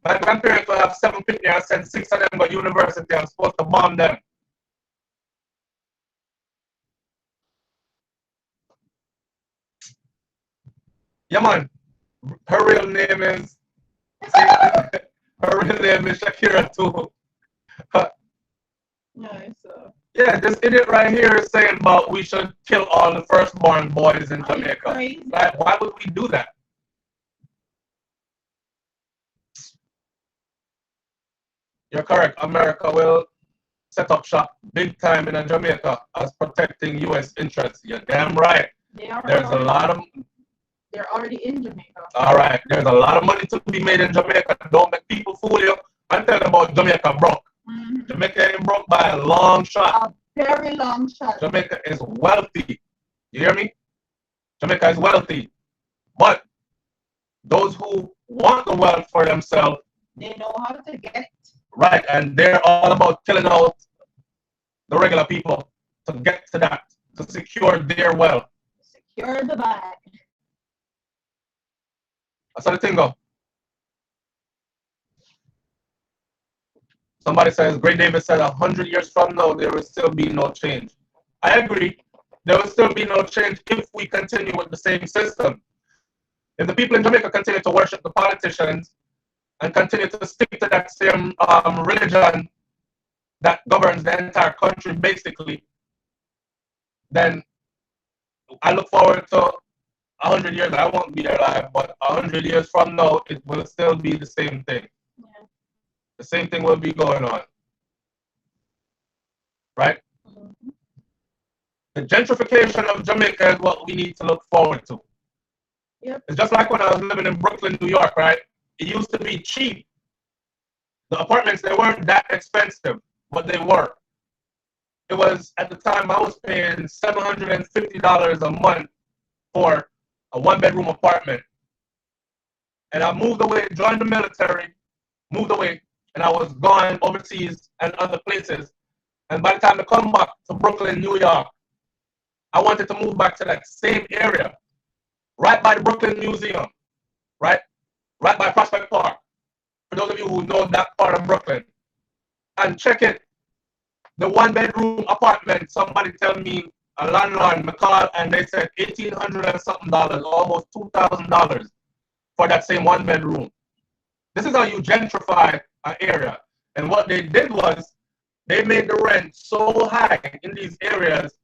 my grandparents will have 7 people and send 6 of them to university. I'm supposed to bomb them. Yeah, man. Her real name is Shakira too. Yeah, this idiot right here is saying about we should kill all the firstborn boys in Jamaica. Right? Why would we do that? You're correct. America will set up shop big time in Jamaica as protecting U.S. interests. You're damn right. There's a lot of They're already in Jamaica. All right, there's a lot of money to be made in Jamaica. Don't make people fool you and tell them about Jamaica broke. Jamaica ain't broke by a long shot. A very long shot. Jamaica is wealthy. You hear me? Jamaica is wealthy. But those who want the wealth for themselves, they know how to get it. Right, and they're all about killing out the regular people to get to that, to secure their wealth. Secure the bag. That's how the thing go. Somebody says, Great David said 100 years from now, there will still be no change. I agree. There will still be no change if we continue with the same system. If the people in Jamaica continue to worship the politicians and continue to stick to that same religion that governs the entire country, basically, then I look forward to 100 years. I won't be alive, but 100 years from now, it will still be the same thing. The same thing will be going on. Right? The gentrification of Jamaica is what we need to look forward to. Yep. It's just like when I was living in Brooklyn, New York, right? It used to be cheap. The apartments, they weren't that expensive, but they were. It was, at the time, I was paying $750 a month for a one-bedroom apartment. And I moved away, joined the military, moved away, and I was gone overseas and other places. And by the time I come back to Brooklyn, New York, I wanted to move back to that same area, right by the Brooklyn Museum, right by Prospect Park. For those of you who know that part of Brooklyn, and check it, the one-bedroom apartment, somebody tell me, a landlord, McCall, and they said $1,800 and something, almost $2,000 for that same one-bedroom. This is how you gentrify an area. And what they did was, they made the rent so high in these areas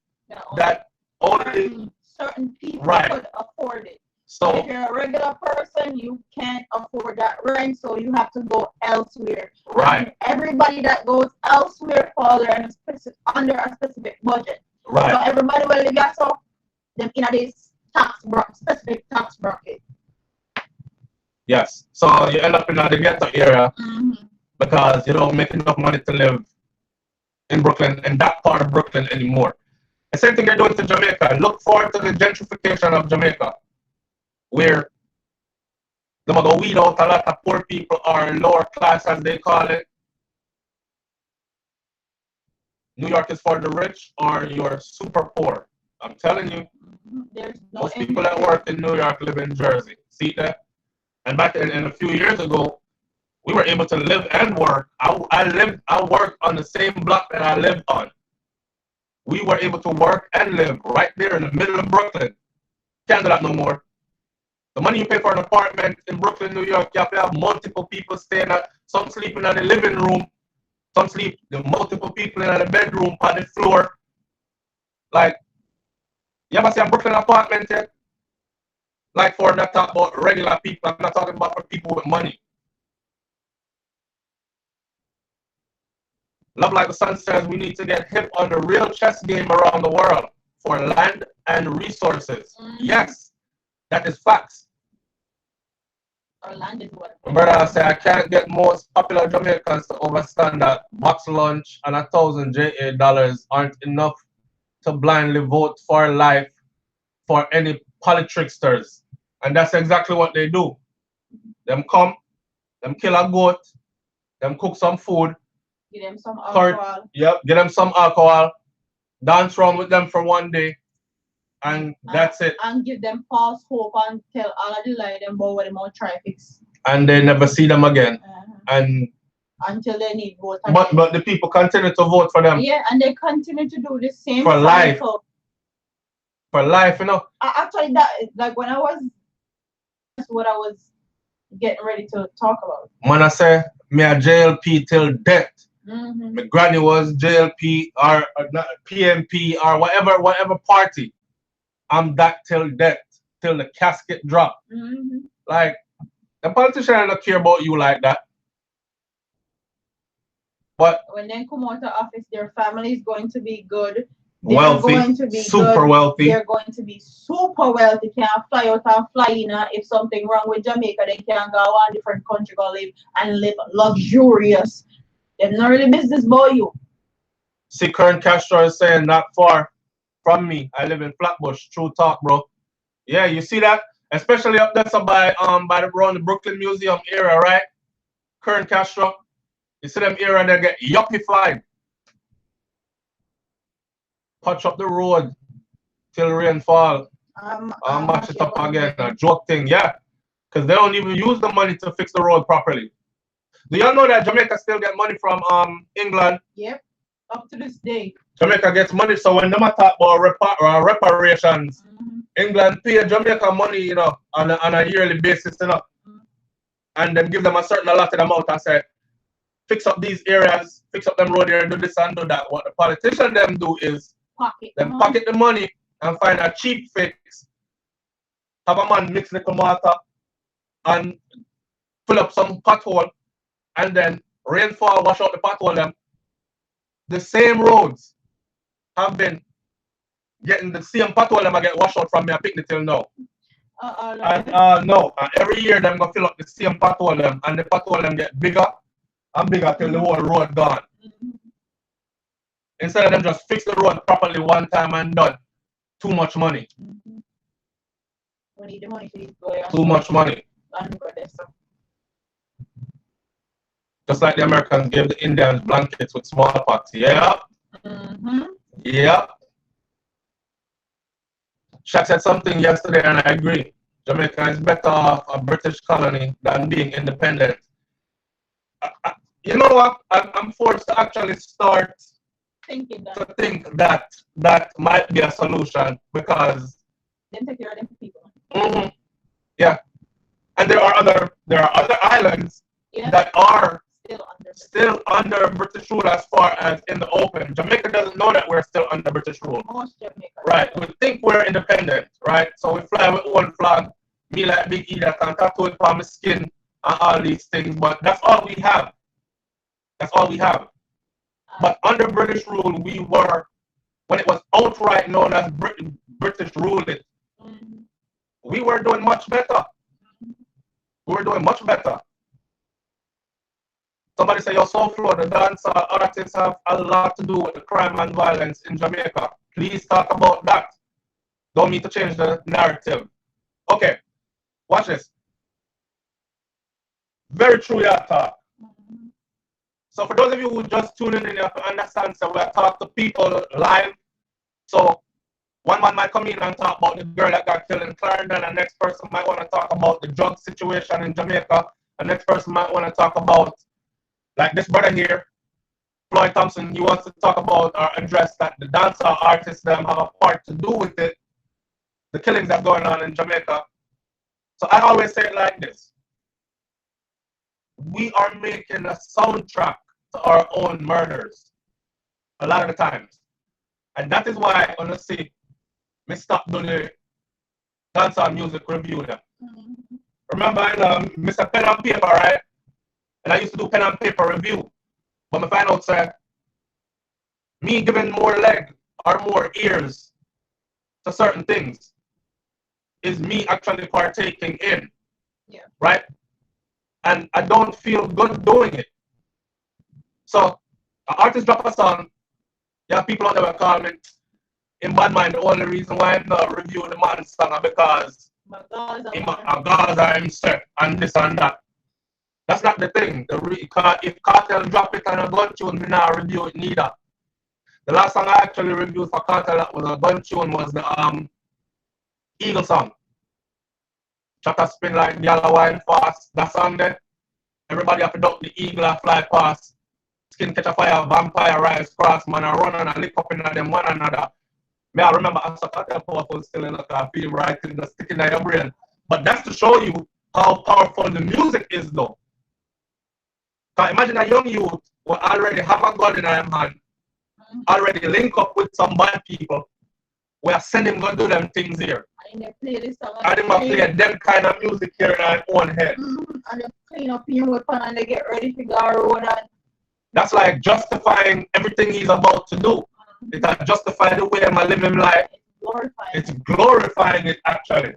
that only certain people could afford it. So if you're a regular person, you can't afford that rent, so you have to go elsewhere. Right. And everybody that goes elsewhere falls under a specific budget. Right. So everybody will get so them in this specific tax bracket. Yes. So you end up in the ghetto area because you don't make enough money to live in Brooklyn, in that part of Brooklyn anymore. The same thing they're doing to Jamaica. Look forward to the gentrification of Jamaica, where they're going to weed out a lot of poor people or lower class, as they call it. New York is for the rich or you're super poor. I'm telling you, most people that work in New York live in Jersey. See that? And back in a few years ago, we were able to live and work. I worked on the same block that I lived on. We were able to work and live right there in the middle of Brooklyn. Can't do that no more. The money you pay for an apartment in Brooklyn, New York, you have to have multiple people staying some sleeping in the living room, some sleep, the multiple people in the bedroom, on the floor. Like, you ever see a Brooklyn apartment yet? Like, for not talking about regular people, I'm not talking about for people with money. Love Like the Sun says we need to get hip on the real chess game around the world for land and resources. Yes, that is facts. Our land is what? Brother, I say I can't get most popular Jamaicans to understand that box lunch and $1,000 aren't enough to blindly vote for life for any politricksters. And that's exactly what they do. Them come, them kill a goat, them cook some food, give them some alcohol. Yep, get them some alcohol, dance around with them for one day, and that's it. And give them false hope and tell all of the lie them about what them all try fix. And they never see them again. And until they need vote. But the people continue to vote for them. Yeah, and they continue to do the same for life. For life, you know. Actually, that like when I was, that's what I was getting ready to talk about. When I say me a JLP till death. My granny was JLP or not, PMP or whatever party. I'm that till death, till the casket drop. Like, the politicians don't care about you like that. But when they come out of office, their family is going to be good. wealthy, going to be super good. wealthy. They're going to be super wealthy. Can fly out and fly in. If something wrong with Jamaica, they can go to a different country, go live and live luxurious. They're not really business boy you. See, current Castro is saying not far from me. I live in Flatbush. True talk, bro. Yeah, you see that? Especially up there so by around the Brooklyn Museum area, right? Current Castro. You see them area, they get yuppified. Patch up the road till rain fall. Mash it up again. A joke thing, yeah. Because they don't even use the money to fix the road properly. Do y'all know that Jamaica still get money from England? Yep. Up to this day. Jamaica gets money, so when they talk about reparations, England pay Jamaica money, you know, on a yearly basis, you know, and then give them a certain allotted amount and say, fix up these areas, fix up them road here, do this and do that. What the politicians them do is pocket the money and find a cheap fix. Have a man mix nickel mortar and fill up some pothole, and then rainfall wash out the pothole them. The same roads have been getting the same pothole them I get washed out from me a picnic till now. No, every year them gonna fill up the same pothole them, and the pothole them get bigger and bigger till the whole road gone. Instead of them just fix the road properly one time and done. Too much money. We need the money for these Too much money. Just like the Americans gave the Indians blankets with smallpox. Yeah. Yeah. Shaq said something yesterday, and I agree. Jamaica is better off a British colony than being independent. You know what? I'm forced to actually start to think that that might be a solution, because them take care of them people. Yeah, and there are other islands that are still under British rule as far as in the open. Jamaica doesn't know that we're still under British rule. Right. We think we're independent, right? So we fly with one flag, me like Big E that can tattoo it on my skin and all these things, but that's all we have. That's all we have. But under British rule, we were, when it was outright known as British rule, we were doing much better. We were doing much better. Somebody say, your soul flow, the dancer artists have a lot to do with the crime and violence in Jamaica. Please talk about that. Don't need to change the narrative. Okay, watch this. Very true, your talk. So for those of you who just tuning in, you have to understand, so we're talking to people live. So one man might come in and talk about the girl that got killed in Clarendon. The next person might want to talk about the drug situation in Jamaica. The next person might want to talk about, like this brother here, Floyd Thompson, he wants to talk about or address that the dancer artists them have a part to do with it, the killings that are going on in Jamaica. So I always say it like this. We are making a soundtrack to our own murders a lot of the times. And that is why, honestly, me stop doing the dancehall music review them. Remember, Mr. Pen and Paper, right? And I used to do pen and paper review. But I find out, sir, me giving more leg or more ears to certain things is me actually partaking in. Yeah. Right? And I don't feel good doing it. So, an artist drop a song, yeah, people out there will call me, in bad mind, the only reason why I'm not reviewing the man's song is because I'm set and this and that. That's not the thing. If Cartel drop it on a gun tune, me not review it neither. The last song I actually reviewed for Cartel that was a gun tune was the Eagle song. Chatter spin like the yellow wine fast. That song there. Everybody have to duck the eagle and fly past. Skin catch a fire, vampire rise cross, man, I run and I lick up in them one another. Me, I remember I saw Cartel powerful still in a feel right in the sticking in your brain. But that's to show you how powerful the music is though. Imagine a young youth who already have a gun in their hand, already link up with some bad people. We are sending them to do them things here. And they play this song. And they play them kind of music here in our own head. And they clean up your weapon and they get ready to go road. And... That's like justifying everything he's about to do. It has justified the way I'm living life. It's glorifying it actually.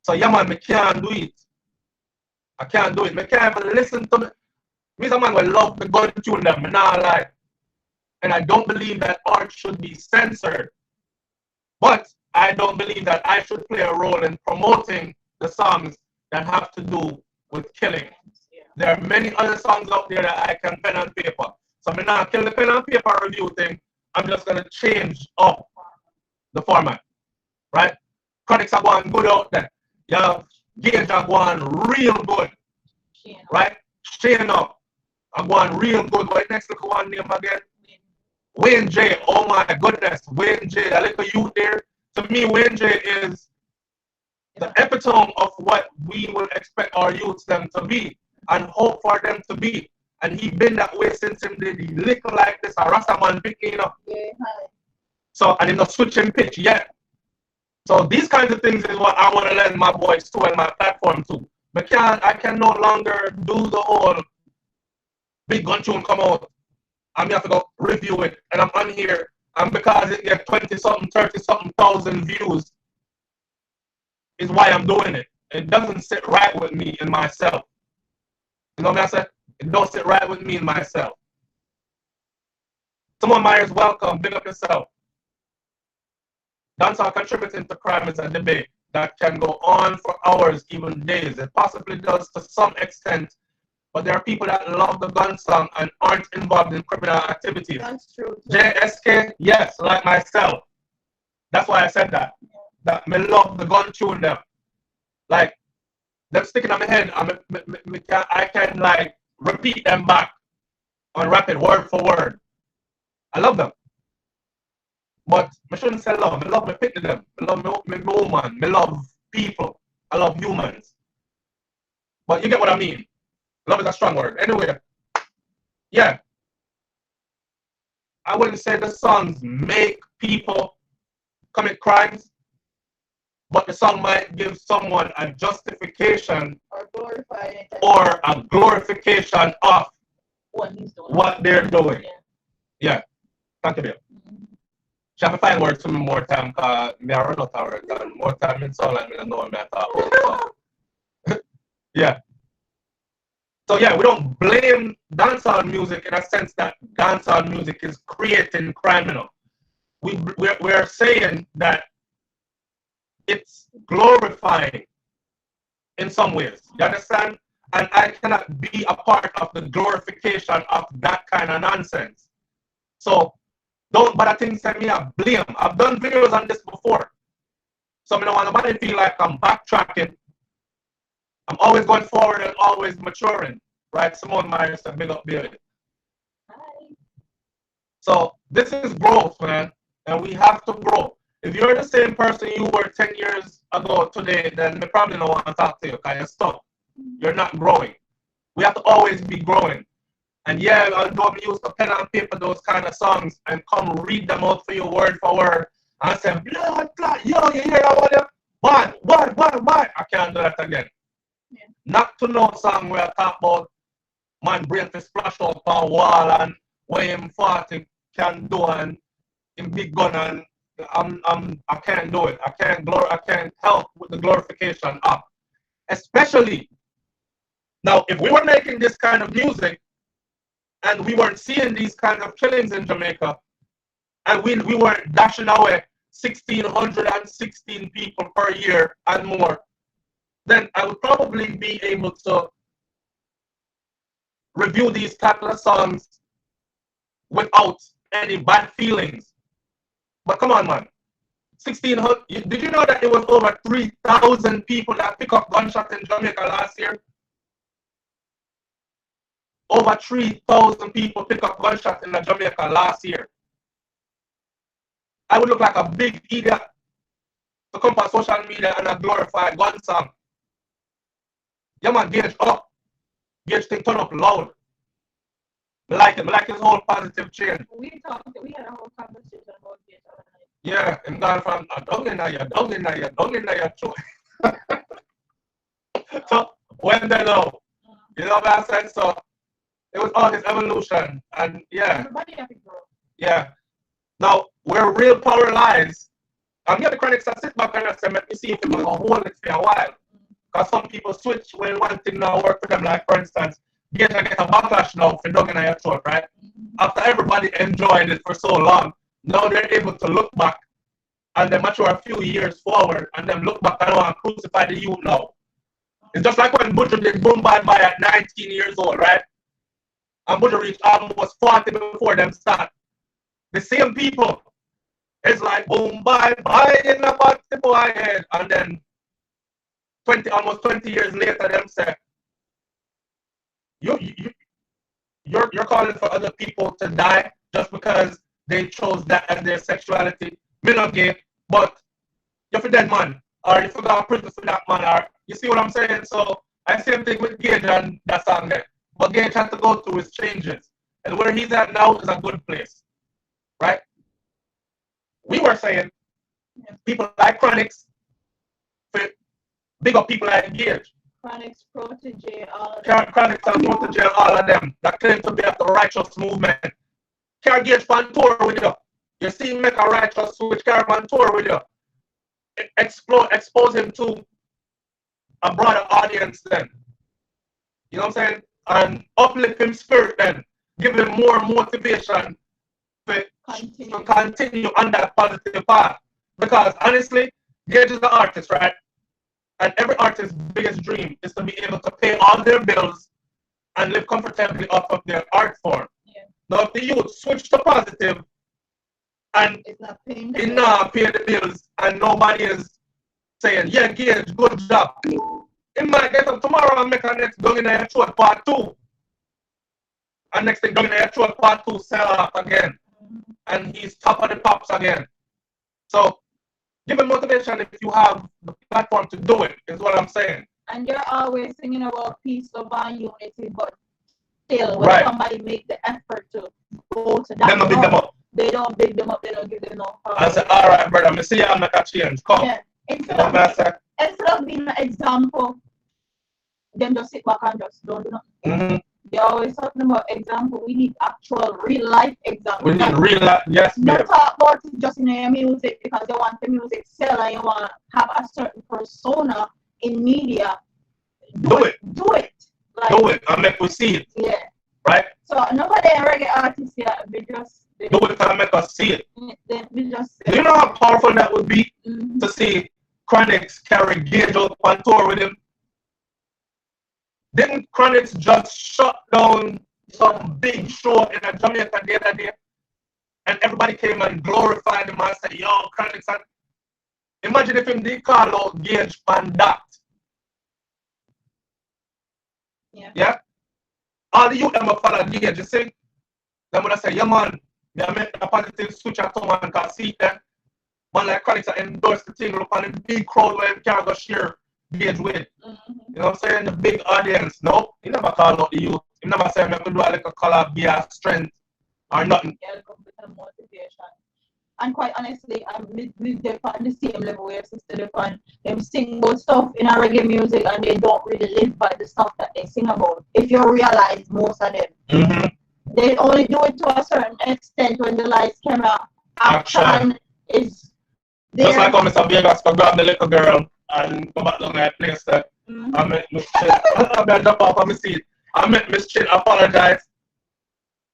So yeah man, I can't do it. I can't do it. I can't even listen to me. Me someone will love the gun tune them, me not like. And I don't believe that art should be censored. But I don't believe that I should play a role in promoting the songs that have to do with killing. There are many other songs out there that I can pen and paper. So I'm not kill the pen and paper review thing. I'm just gonna change up the format. Right? Chronics are going good out there. You have Gage are going real good. Right? Shane up. I'm going real good. What next look one name again? Wayne J. Oh my goodness. Wayne J. That little youth there. To me, Wayne J is the epitome of what we would expect our youths them to be and hope for them to be. And he been that way since him did he little like this, a Rastaman picking up. So, and he's not switching pitch yet. So these kinds of things is what I want to lend my voice to and my platform to. But I can no longer do the whole big gun tune come out. I'm have to go review it. And I'm on here. And because it gets 20-something, 30-something thousand views is why I'm doing it. It doesn't sit right with me and myself. You know what I said? It don't sit right with me and myself. Someone Myers, welcome. Big up yourself. Dancehall contributing to crime is a debate that can go on for hours, even days. It possibly does to some extent, but there are people that love the gun song and aren't involved in criminal activities. That's true. JSK, yes, like myself. That's why I said that. That me love the gun tune them. Like, them sticking on my head, I can like repeat them back on rapid, word for word. I love them. But I shouldn't say love. I love me pity them. I love me woman. I love people. I love humans. But you get what I mean. Love is a strong word. Anyway, yeah. I wouldn't say the songs make people commit crimes, but the song might give someone a justification or a glorification of what they're doing. Yeah. Thank you, Bill. She have to find words to me more time because I run out of words and more time it sound like I don't know what I'm talking about. So. Yeah. So yeah, we don't blame dancehall music in a sense that dancehall music is creating crime. We're saying that it's glorifying in some ways. You understand? And I cannot be a part of the glorification of that kind of nonsense. So don't bother things send me a blame. I've done videos on this before. So I don't want nobody to feel like I'm backtracking. I'm always going forward and always maturing. Right? Simone Myers said, big up, baby. Hi. So this is growth, man. And we have to grow. If you're the same person you were 10 years ago today, then they probably don't want to talk to you because you're stuck. You're not growing. We have to always be growing. And yeah, although I'm used to pen and paper those kind of songs and come read them out for you word for word and say, blood clot, yo, you hear that one? Why? I can't do that again. Yeah. Not to know song where I talk about man brain to splash out on wall and what him 40 can do and him big gun and I can't do it. I can't help with the glorification of. Especially now, if we were making this kind of music and we weren't seeing these kind of killings in Jamaica, and we weren't dashing away 1,616 people per year and more, then I would probably be able to review these type of songs without any bad feelings. But come on, man. 1,600. Did you know that it was over 3,000 people that pick up gunshots in Jamaica last year? Over 3,000 people pick up gunshots in Jamaica last year. I would look like a big idiot to come on social media and a glorified gun song. Yeah, man, Gage up. Gage thing turn up loud. I like it. I like his whole positive change. We had a whole conversation about Gage. Yeah, and gone from a dog in your choice. So when they know, you know what I said? So it was all his evolution, and yeah. Everybody have to grow. Yeah, Now, where real power lies, I'm here the critics that sit back and I say, let me see if I'm going to hold it for a while. Because some people switch when one thing now work for them, like for instance, get a backlash now for dogging your throat, right? After everybody enjoyed it for so long, now they're able to look back and they mature a few years forward and then look back and want to crucify the youth now. It's just like when Butcher did Boom Bye Bye at 19 years old, right? And Butcher reached almost 40 before them start. The same people. It's like boom bye bye in the body boy head. And then almost 20 years later them say, you're calling for other people to die just because they chose that as their sexuality. Me not gay, but you're for dead man. Or you forgot prison for that man. Or you see what I'm saying? So I same thing with Gage and that song there. But Gage had to go through his changes. And where he's at now is a good place. Right? We were saying people like Chronics, big up people like Gage. Chronics, Protege, all Chronics and Protege, all of them that claim to be of the righteous movement. Carry Gage on tour with you. You see him make a righteous switch, carry on tour with you. Expose him to a broader audience then. You know what I'm saying? And uplift him spirit then. Give him more motivation to continue on that positive path. Because honestly, Gage is an artist, right? And every artist's biggest dream is to be able to pay all their bills and live comfortably off of their art form. Yeah. Now, if the youth switch to positive and it's not paying the bills and nobody is saying, yeah, Gage, good job. It might get up tomorrow and make a next Dung in a Throat part 2. And next thing, Dung in a Throat part 2 sell off again. And he's top of the pops again. So, give him motivation if you have the platform to do it, is what I'm saying. And you're always singing about peace, love, and unity, but still, when somebody make the effort to go to that, big them up. They don't big them up, they don't give them no power. I said, all right, brother, I'm see you make a change. Come. Yeah. Instead of being an example, then just sit back and just don't do nothing. They're always talking about example. We need actual real life examples. We need real life, yes. Don't talk about it just in your music because you want the music sell and you want to have a certain persona in media. Do it. Like, do it and make we see it. Yeah. Right? So nobody reggae artists here, they just do it and make us see it. We just do you know how powerful that would be to see Chronics carry Gage out on tour with him? Didn't Chronics just shut down some big show in Jamaica the other day? And everybody came and glorified him and said, yo, Chronics. Imagine if him did call out Gage on that. Yeah? All the youth them will follow Gage, you see? Them would say, yeah, man, they make a positive switch at someone can see them. Man like Chronics endorse the thing, look on the big crowd where they can't go share Gage with. You know what I'm saying? The big audience. No, he never called out the youth. He never said, I'm going to do like a collab, be a strength or nothing. Yeah, motivation. And quite honestly, I'm with them on the same level where Sister Defan, them sing about stuff in a reggae music and they don't really live by the stuff that they sing about. If you realize most of them, they only do it to a certain extent when the lights, camera, action is there. Just like when Mr. Vegas could grab the little girl and go back down that place that I met Miss Chin. I jump off of my seat. I met Miss Chin apologize.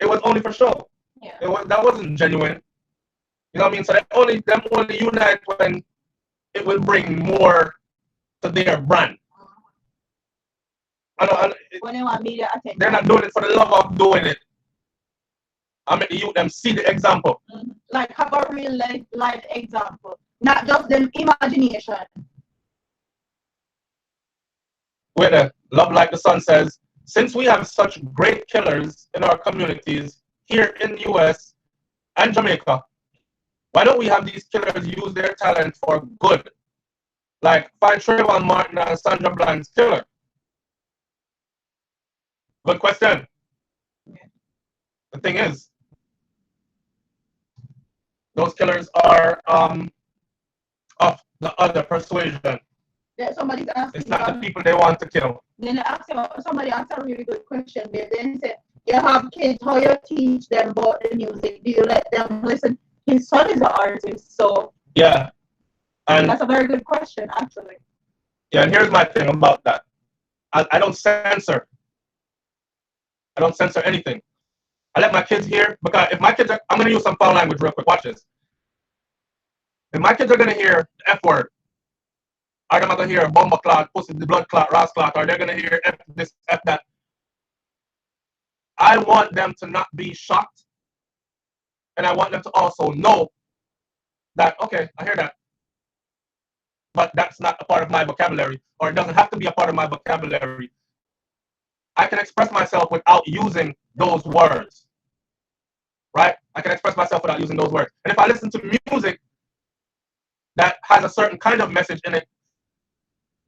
It was only for show. Yeah. That wasn't genuine. You know what I mean? So them only unite when it will bring more to their brand. When they want media attention. They're not doing it for the love of doing it. I make the youth them see the example. Like have a real life example. Not just them imagination. Where the Love Like the Sun says, since we have such great killers in our communities here in the US and Jamaica, why don't we have these killers use their talent for good? Like find Trayvon Martin and Sandra Bland's killer. Good question. The thing is, those killers are of the other persuasion. Yeah, somebody's asking. It's not the people they want to kill. Then somebody asked a really good question. They said, you have kids, how you teach them about the music? Do you let them listen? his son is an artist, so Yeah. And that's a very good question, actually. yeah, and here's my thing about that. I don't censor. I don't censor anything. I let my kids hear, because if my kids are, I'm going to use some foul language real quick. Watch this. If my kids are going to hear the F word, are they not going to hear bomber clot, pussy, the blood clot, ras clot, or they're going to hear F this, F that? I want them to not be shocked. And I want them to also know that, okay, I hear that. But that's not a part of my vocabulary, or it doesn't have to be a part of my vocabulary. I can express myself without using those words. Right? I can express myself without using those words. And if I listen to music that has a certain kind of message in it,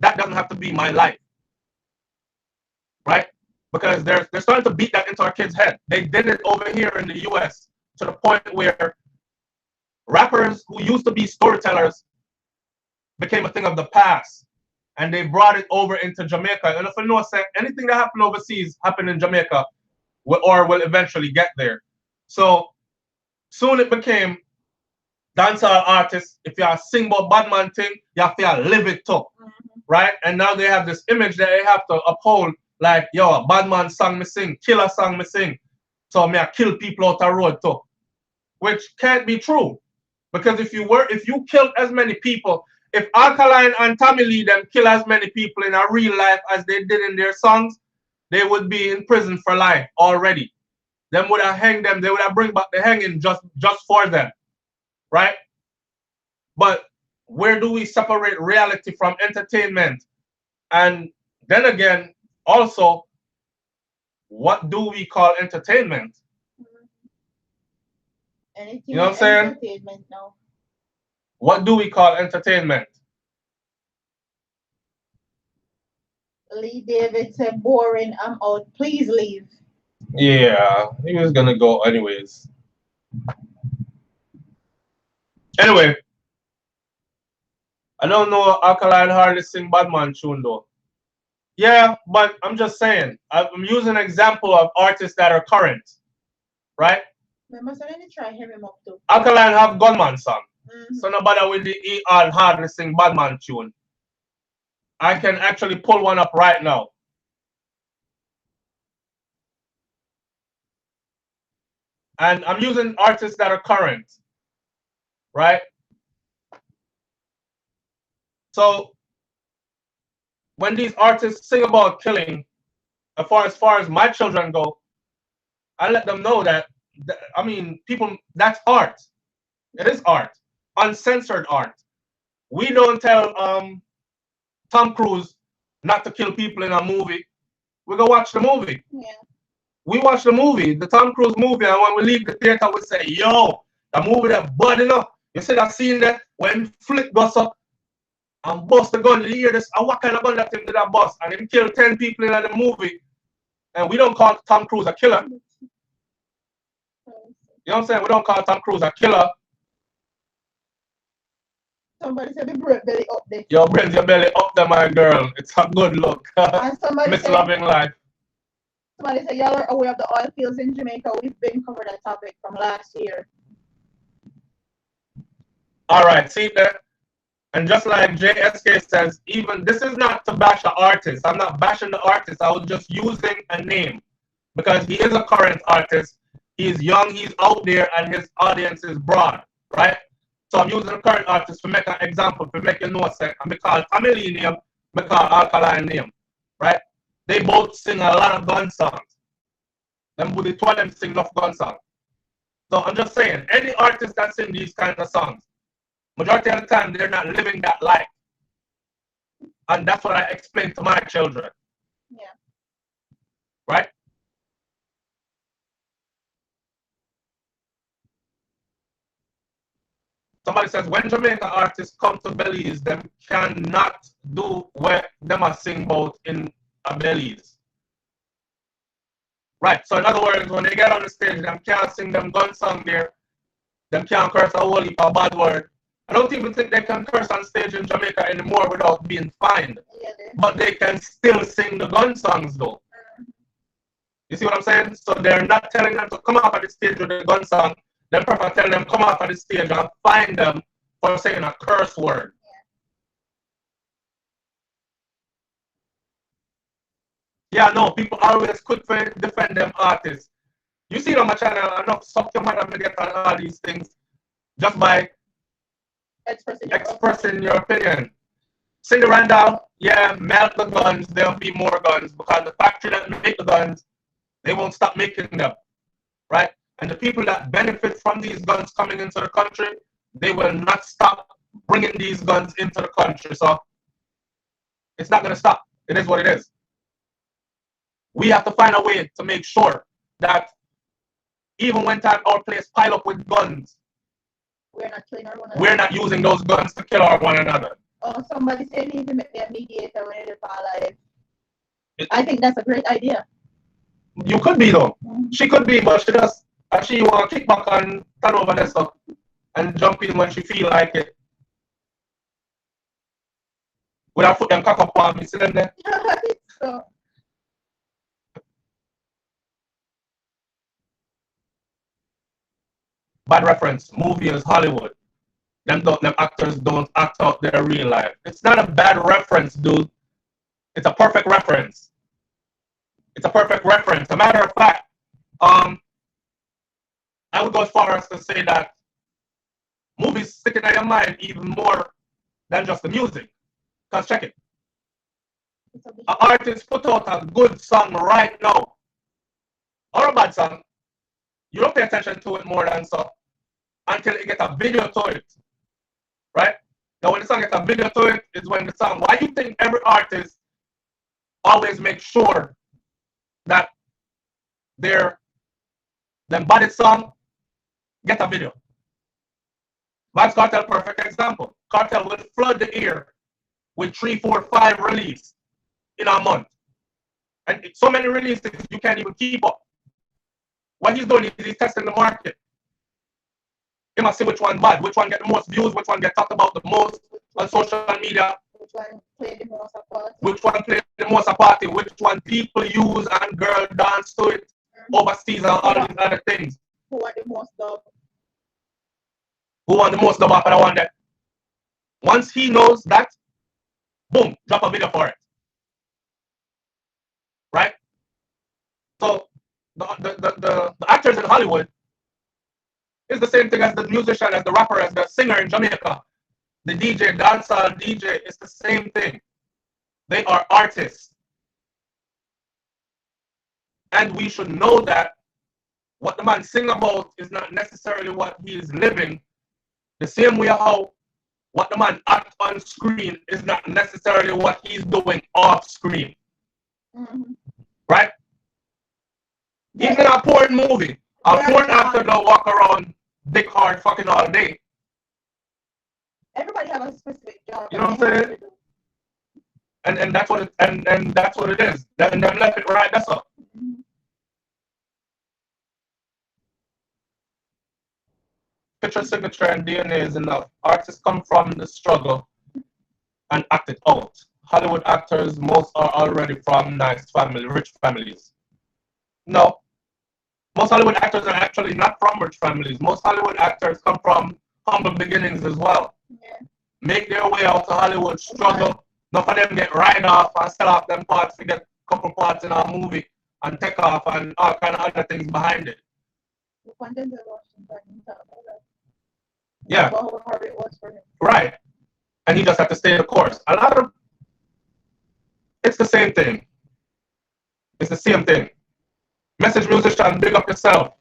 that doesn't have to be my life. Right? Because they're starting to beat that into our kids' head. They did it over here in the US to the point where rappers who used to be storytellers became a thing of the past. And they brought it over into Jamaica. And if you know, anything that happened overseas happened in Jamaica, or will eventually get there. So soon it became dancehall artists. If you sing about bad man thing, you have to live it too. Right? And now they have this image that they have to uphold, like, yo, bad man song me sing, killer song me sing. So me I kill people out the road too. Which can't be true. Because if you killed as many people, if Alkaline and Tommy Lee them kill as many people in a real life as they did in their songs, they would be in prison for life already. Them would have hanged them, they would have bring back the hanging just for them. Right? But where do we separate reality from entertainment? And then again, also, what do we call entertainment? Anything, you know what I'm saying? Entertainment now. What do we call entertainment? Lee David said, boring, I'm out. Please leave. Yeah, he was gonna go anyways. Anyway, I don't know Alkaline hardly sing Badman tune though. Yeah, but I'm just saying, I'm using an example of artists that are current, right? Remember, so let me try him up too. Alkaline have Gunman song. So nobody with the E.R. hardly sing Badman tune. I can actually pull one up right now. And I'm using artists that are current, right? So when these artists sing about killing, as far as my children go, I let them know that, I mean, people, that's art. It is art, uncensored art. We don't tell Tom Cruise not to kill people in a movie. We go watch the movie. Yeah. We watch the movie, the Tom Cruise movie, and when we leave the theater, we say, yo, the movie that budding up. You see that scene there when Flick goes up and bust the gun, you hear this, and what kind of gun that him did that bust? And him kill 10 people in the movie. And we don't call Tom Cruise a killer. You know what I'm saying? We don't call Tom Cruise a killer. Somebody said the belly up there. Your brains, your belly up there, my girl. It's a good look. And somebody Miss said, Loving Life. Somebody said, y'all are aware of the oil fields in Jamaica. We've been covered that topic from last year. All right, see that? And just like JSK says, even this is not to bash the artist. I'm not bashing the artist. I was just using a name because he is a current artist. He's young, he's out there, and his audience is broad, right? So I'm using a current artist to make an example, to make you know, I'm call Tommy Lee name, I call Alkaline name, right? They both sing a lot of gun songs. Them would the two of them sing enough gun songs. So I'm just saying, any artist that sing these kinds of songs, majority of the time they're not living that life. And that's what I explain to my children. Yeah. Right? Somebody says when Jamaica artists come to Belize, them cannot do what them are sing about in a Belize. Right. So in other words, when they get on the stage, them can't sing them gun song there. Them can't curse a whole heap of bad word. I don't even think they can curse on stage in Jamaica anymore without being fined. Yeah, but they can still sing the gun songs though. You see what I'm saying? So they're not telling them to come out on the stage with the gun song. Then prefer tell them come off of the stage and find them for saying a curse word. Yeah, no, people always quick to defend them artists. You see on my channel, enough suck your mother to get on all these things just by expressing your opinion. Cindy Randall, yeah, melt the guns, there'll be more guns because the factory that make the guns, they won't stop making them, right? And the people that benefit from these guns coming into the country, they will not stop bringing these guns into the country. So it's not going to stop. It is what it is. We have to find a way to make sure that even when time our place pile up with guns, we're not using those guns to kill our one another. Oh, somebody said he to make their mediator when they fall alive. I think that's a great idea. You could be though. She could be, but she want to kick back and turn over that stuff and jump in when she feel like it. With her foot and cock up on me, see them there. So, bad reference. Movie is Hollywood. Them actors don't act out their real life. It's not a bad reference, dude. It's a perfect reference. It's a perfect reference. A matter of fact, I would go as far as to say that movies stick in your mind even more than just the music. Because check it. An artist put out a good song right now, or a bad song, you don't pay attention to it more than so until you get a video to it. Right? Now when the song gets a video to it is when the song, why do you think every artist always makes sure that their body song get a video? Vybz Kartel, perfect example. Kartel will flood the air with 3, 4, 5 releases in a month. And it's so many releases you can't even keep up. What he's doing is he's testing the market. He must see which one bad, which one get the most views, which one get talked about the most on social media. which one played the most apart? Which one played the most apart? Which one people use and girl dance to it overseas and all these other things. Who want the most dub? Who want the most dub after the one that? Once he knows that, boom, drop a video for it. Right? So the actors in Hollywood is the same thing as the musician, as the rapper, as the singer in Jamaica. The DJ, dancehall DJ, it's the same thing. They are artists. And we should know that what the man sing about is not necessarily what he is living. The same way how what the man act on screen is not necessarily what he's doing off screen. Right? Even in a porn movie, a porn actor don't walk around dick hard fucking all day. Everybody have a specific job. You know what I'm saying? And that's what it, and that's what it is. And them left it right, that's all. Picture, signature, and DNA is enough. Artists come from the struggle and act it out. Hollywood actors, most are already from nice family, rich families. No. Most Hollywood actors are actually not from rich families. Most Hollywood actors come from humble beginnings as well. Yeah. Make their way out to Hollywood, struggle. None of them get right off and sell off them parts to get a couple parts in our movie and take off and all kind of other things behind it. Yeah. Right. And he just had to stay the course. A lot of it's the same thing. It's the same thing. Message musician, big up yourself.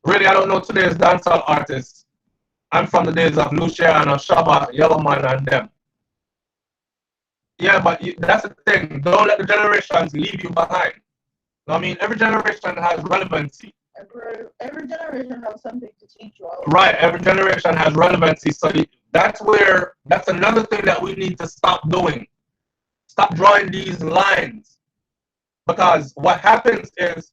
Really, I don't know today's dancehall artists. I'm from the days of Luciano, Shabba, Yellowman, and them. Yeah, but that's the thing. Don't let the generations leave you behind. I mean, every generation has relevancy. Every generation has something to teach you. Right, every generation has relevancy. So that's another thing that we need to stop doing. Stop drawing these lines. Because what happens is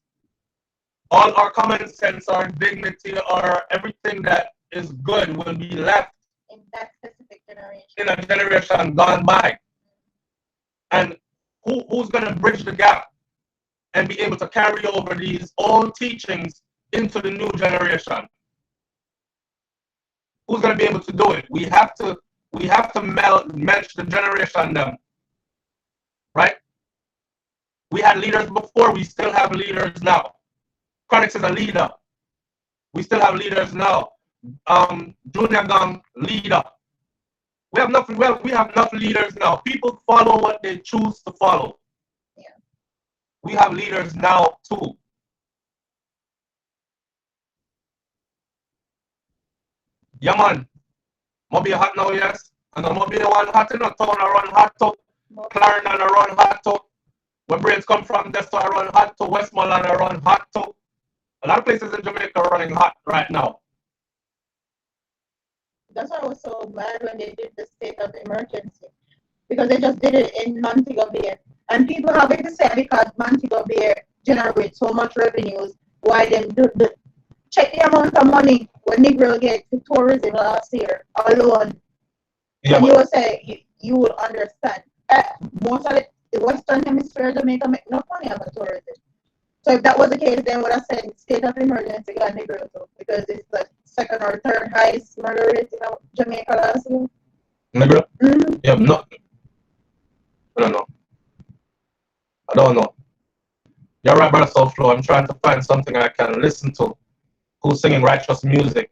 all our common sense, our dignity, our everything that is good will be left in that specific generation. In a generation gone by. And who's going to bridge the gap and be able to carry over these old teachings into the new generation. Who's gonna be able to do it? We have to match the generation them. Right? We had leaders before, we still have leaders now. Chronix is a leader. We still have leaders now. Junior Gang, leader. We have enough leaders now. People follow what they choose to follow. Yeah. We have leaders now too. Yeah, man. Maybe hot now, yes. And I'm be the one hot in the town. I run hot to Clarendon. I run hot to where brains come from. That's why I run hot to Westmoreland. I run hot to a lot of places in Jamaica are running hot right now. That's why I was so mad when they did the state of emergency, because they just did it in Montego Bay, and people have it to say because Montego Bay generates so much revenues. Why them do check the amount of money when Negro get to tourism last year alone? Yeah, and you will say you will understand. Most of the Western Hemisphere of Jamaica make no money out of tourism. So if that was the case, then would I said state of emergency got Negro too, because it's the second or third highest murder rate in Jamaica last year. Negro? Mm-hmm. Yeah, no. I don't know. You're right, brother Soulflow. I'm trying to find something I can listen to. Who's singing righteous music?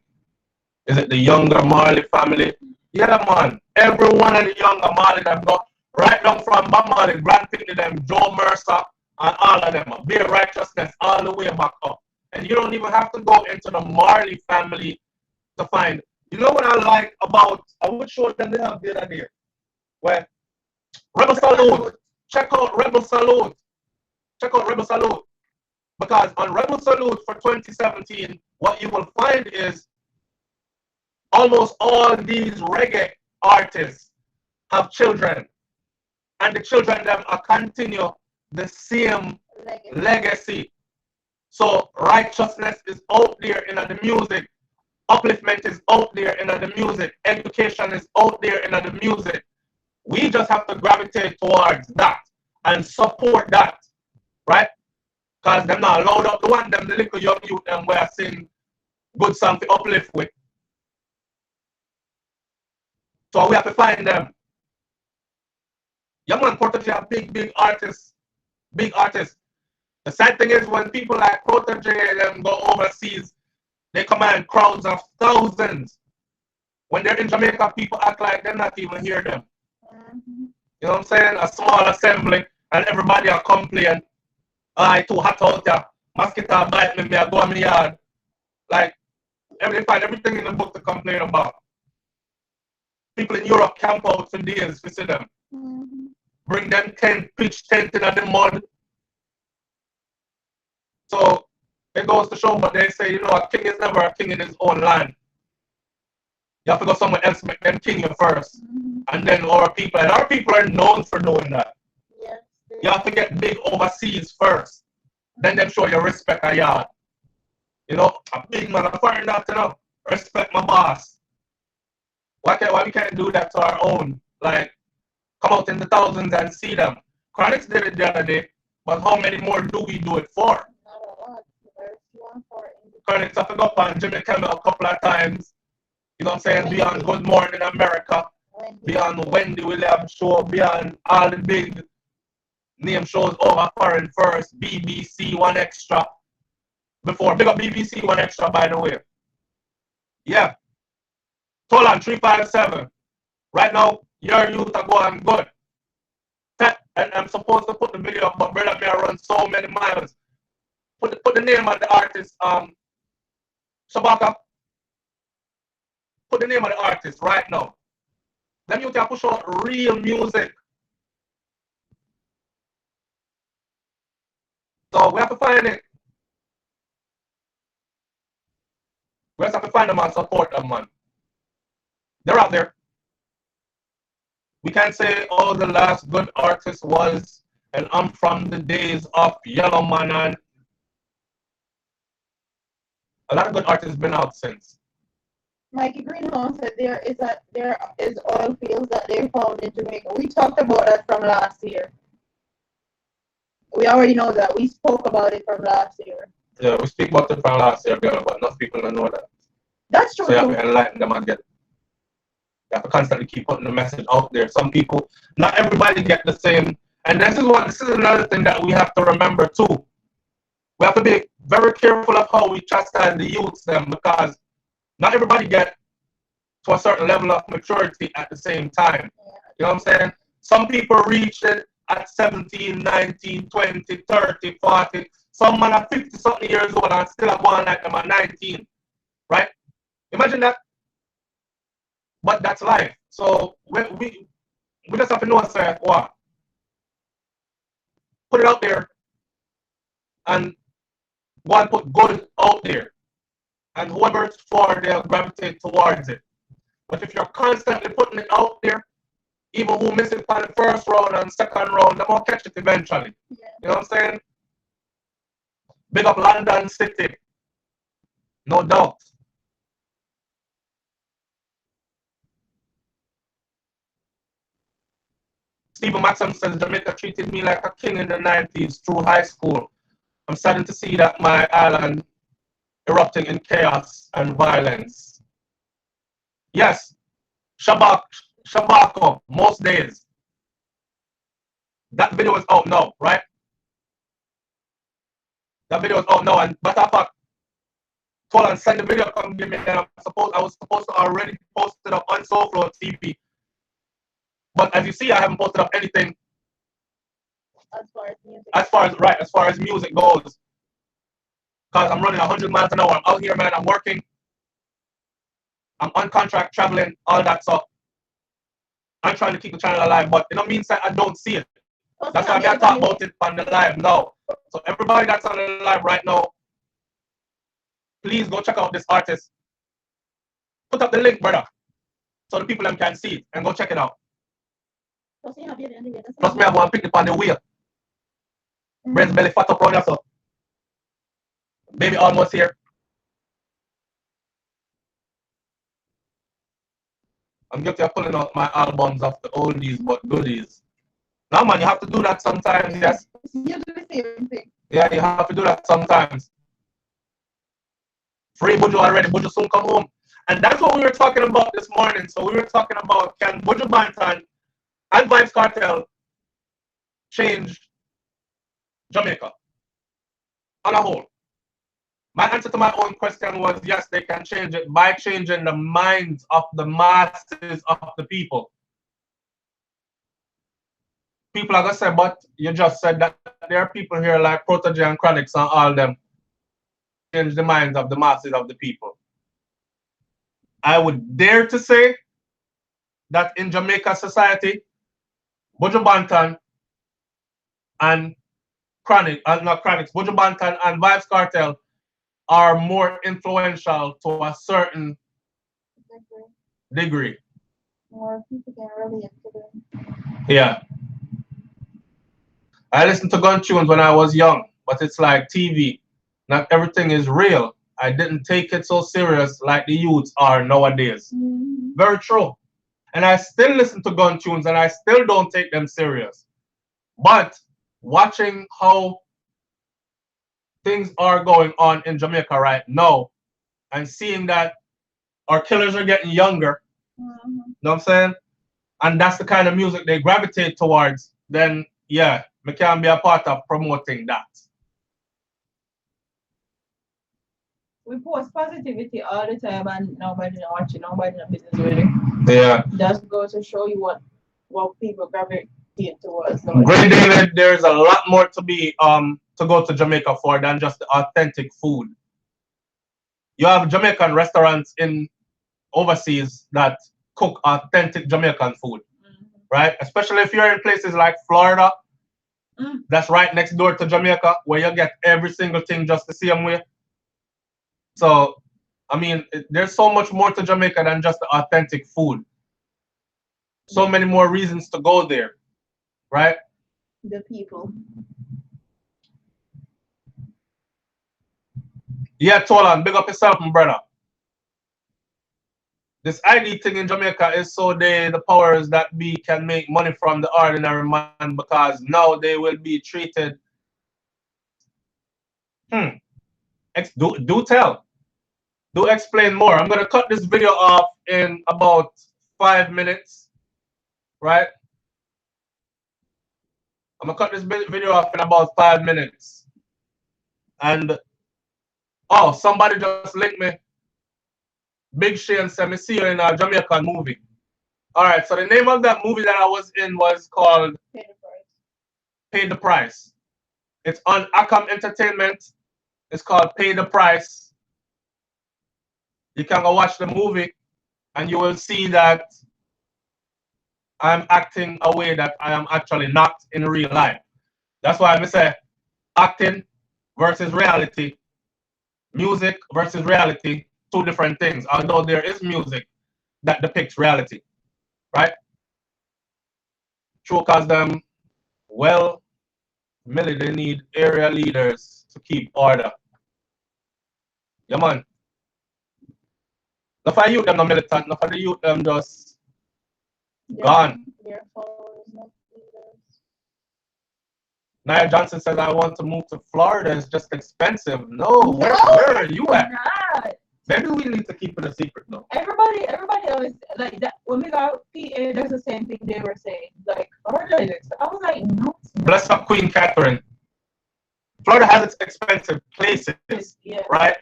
Is it the younger Marley family? Yeah, man. Every one of the younger Marley that got right down from Bob Marley, Grand Pitney, them, Joe Mercer, and all of them. Bear righteousness all the way back up. And you don't even have to go into the Marley family to find. You know what I like about, I would show them they have the other day. Where Rebel Salute. Check out Rebel Salute. Check out Rebel Salute. Because on Rebel Salute for 2017, what you will find is almost all these reggae artists have children. And the children them continue the same legacy. So righteousness is out there in the music. Upliftment is out there in the music. Education is out there in the music. We just have to gravitate towards that and support that, right? Because they're not allowed up the one them the little young youth and we are sing good song to uplift with. So we have to find them. Young man Protege are big artists. Big artists. The sad thing is when people like Protege them go overseas, they command crowds of thousands. When they're in Jamaica, people act like they're not even hear them. Mm-hmm. You know what I'm saying? A small assembly and everybody are complaining. I too hot out there. Mosquito bite me, I go in my yard. Like, they find everything in the book to complain about. People in Europe camp out for days to see them. Mm-hmm. Bring them pitch tent in the mud. So it goes to show, but they say, you know, a king is never a king in his own land. You have to go somewhere else, make them king you first. Mm-hmm. And then our people are known for doing that. Yes. You have to get big overseas first. Then them show you respect a yard. You know, a big man, a foreign that, you know, respect my boss. Why we can't do that to our own? Like, come out in the thousands and see them. Chronix did it the other day, but how many more do we do it for? Chronix have to go up on Jimmy Kimmel a couple of times. You know what I'm saying? Be on Good Morning America. Be on Wendy Williams show. Be on all the big name shows over foreign first. BBC One Extra. Before. Big up BBC One Extra, by the way. Yeah. Hold on, 357. Right now, your youth are going good. And I'm supposed to put the video up, but brother, me I run so many miles. Put the name of the artist, Shabaka. Put the name of the artist right now. Then you can push out real music. So we have to find it. We have to find them and support them, man. They're out there. We can't say, oh, the last good artist was, and I'm from the days of Yellow Man, and a lot of good artists been out since. Mikey Greenhouse said there is oil fields that they found in Jamaica. We talked about that from last year. We already know that. We spoke about it from last year. Yeah, we speak about it from last year, girl, but enough people don't know that. That's true. So you have to enlighten them and get. You have to constantly keep putting the message out there. Some people, not everybody get the same. And this is another thing that we have to remember too. We have to be very careful of how we chastise the youths them, because not everybody get to a certain level of maturity at the same time. You know what I'm saying? Some people reach it at 17, 19, 20, 30, 40. Some man are 50 something years old and still are going like them at 19. Right? Imagine that. But that's life. So we just have to know, say, what? Put it out there and go and put good out there. And whoever it's for, they'll gravitate towards it. But if you're constantly putting it out there, even who miss it on the first round and second round, they're going to catch it eventually. Yeah. You know what I'm saying? Big up London City. No doubt. Stephen Maxim says Jamaica treated me like a king in the 90s through high school. I'm starting to see that my island erupting in chaos and violence. Yes, Shabako, most days. That video is out now, right? That video is out now, and matter of fact, told and send the video come give me, and I was supposed to already post it up on Socio TV. But as you see, I haven't posted up anything as far as music. As far as music goes. Because I'm running 100 miles an hour. I'm out here, man. I'm working. I'm on contract, traveling, all that stuff. I'm trying to keep the channel alive, but it don't mean that I don't see it. That's why I talk about it on the live now. So everybody that's on the live right now, please go check out this artist. Put up the link, brother, so the people can see it and go check it out. Plus me, I want to pick it on the wheel. Brains belly fat up around here, so. Baby almost here. I'm guilty of pulling out my albums of the oldies but goodies. Now, man, you have to do that sometimes, yes? You do the same thing. Yeah, you have to do that sometimes. Free Buju already. Buju soon come home. And that's what we were talking about this morning. So we were talking about, can Buju Banton and Vybz Kartel change Jamaica on a whole? My answer to my own question was yes, they can change it by changing the minds of the masses of the people. People are going to say, but you just said that there are people here like Protege and Chronics and all them. Change the minds of the masses of the people. I would dare to say that in Jamaica society, Buju Banton and Buju Banton and Vybz Kartel are more influential to a certain degree. More people can relate to them. Yeah. I listened to gun tunes when I was young, but it's like TV. Not everything is real. I didn't take it so serious like the youths are nowadays. Mm-hmm. Very true. And I still listen to gun tunes and I still don't take them serious. But watching how things are going on in Jamaica right now and seeing that our killers are getting younger, mm-hmm. You know what I'm saying? And that's the kind of music they gravitate towards, then yeah, we can be a part of promoting that. We post positivity all the time and nobody watching, nobody in business with it. Yeah. Just go to show you what people gravitate towards. Great David, there's a lot more to be to go to Jamaica for than just the authentic food. You have Jamaican restaurants in overseas that cook authentic Jamaican food, mm-hmm. Right? Especially if you're in places like Florida, that's right next door to Jamaica, where you get every single thing just the same way. So, I mean, there's so much more to Jamaica than just the authentic food. So many more reasons to go there, right? The people. Yeah, Tolan, big up yourself, my brother. This ID thing in Jamaica is so the powers that be can make money from the ordinary man, because now they will be treated Do tell. Do explain more. I'm gonna cut this video off in about 5 minutes, right? I'm gonna cut this video off in about 5 minutes. And oh, somebody just linked me. Big Shane said me see you in a Jamaican movie. All right, so the name of that movie that I was in was called Pay the Price. It's on Acom Entertainment. It's called Pay the Price. You can go watch the movie and you will see that I'm acting a way that I am actually not in real life. That's why I say acting versus reality, music versus reality, two different things. Although there is music that depicts reality, right? True, cause them, well, Millie, they need area leaders to keep order. Yeah, man. Not for the youth them no militant, not for the youth them just gone. Nia Johnson says, I want to move to Florida. It's just expensive. No, where are you at? Not. Maybe we need to keep it a secret, though. Everybody always like that. When we got PA, that's the same thing they were saying. Like, Florida is expensive. I was like, no. Bless up Queen Catherine. Florida has its expensive places, yeah, right?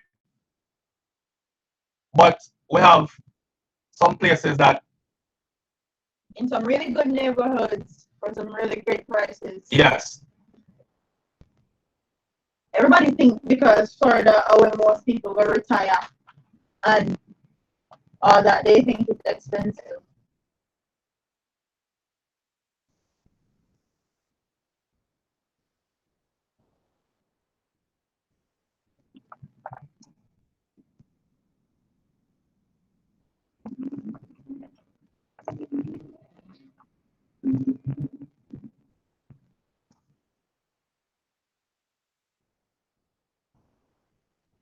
But we have some places that in some really good neighborhoods for some really great prices. Yes. Everybody thinks because Florida are where most people will retire and all that, they think it's expensive.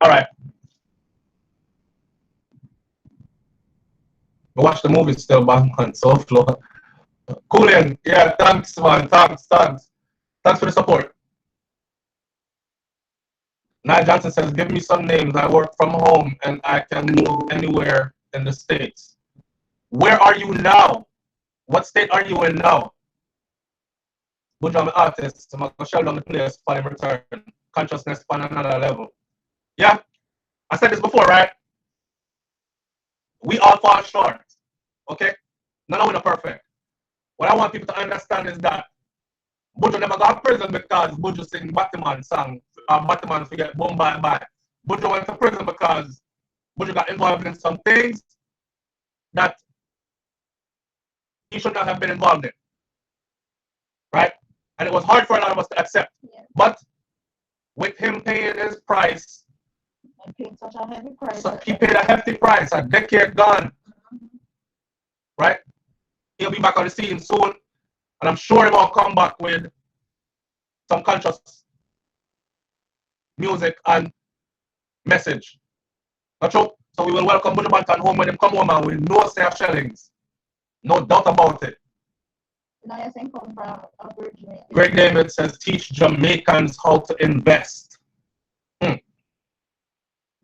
All right. Watch the movie still, man. So flow. Coolin, yeah, thanks, man. Thanks for the support. Nia Johnson says, give me some names. I work from home and I can move anywhere in the States. Where are you now? What state are you in now? Buju, I'm an artist. I'm going to shell down the place for him return. Consciousness on another level. Yeah, I said this before, right? We all fall short. Okay? None of us are perfect. What I want people to understand is that Buju never got prison because Buju sing Batman song. Batman forget boom bye bye. Buju went to prison because Buju got involved in some things that he should not have been involved in. Right? And it was hard for a lot of us to accept. Yeah. But with him paying his price, and paying such a heavy price. so he paid a hefty price, a decade gone. Right? He'll be back on the scene soon. And I'm sure he will come back with some conscious music and message. Not true? So we will welcome Buju Banton home when him come home and with no safe shellings. No doubt about it. Greg David says, teach Jamaicans how to invest.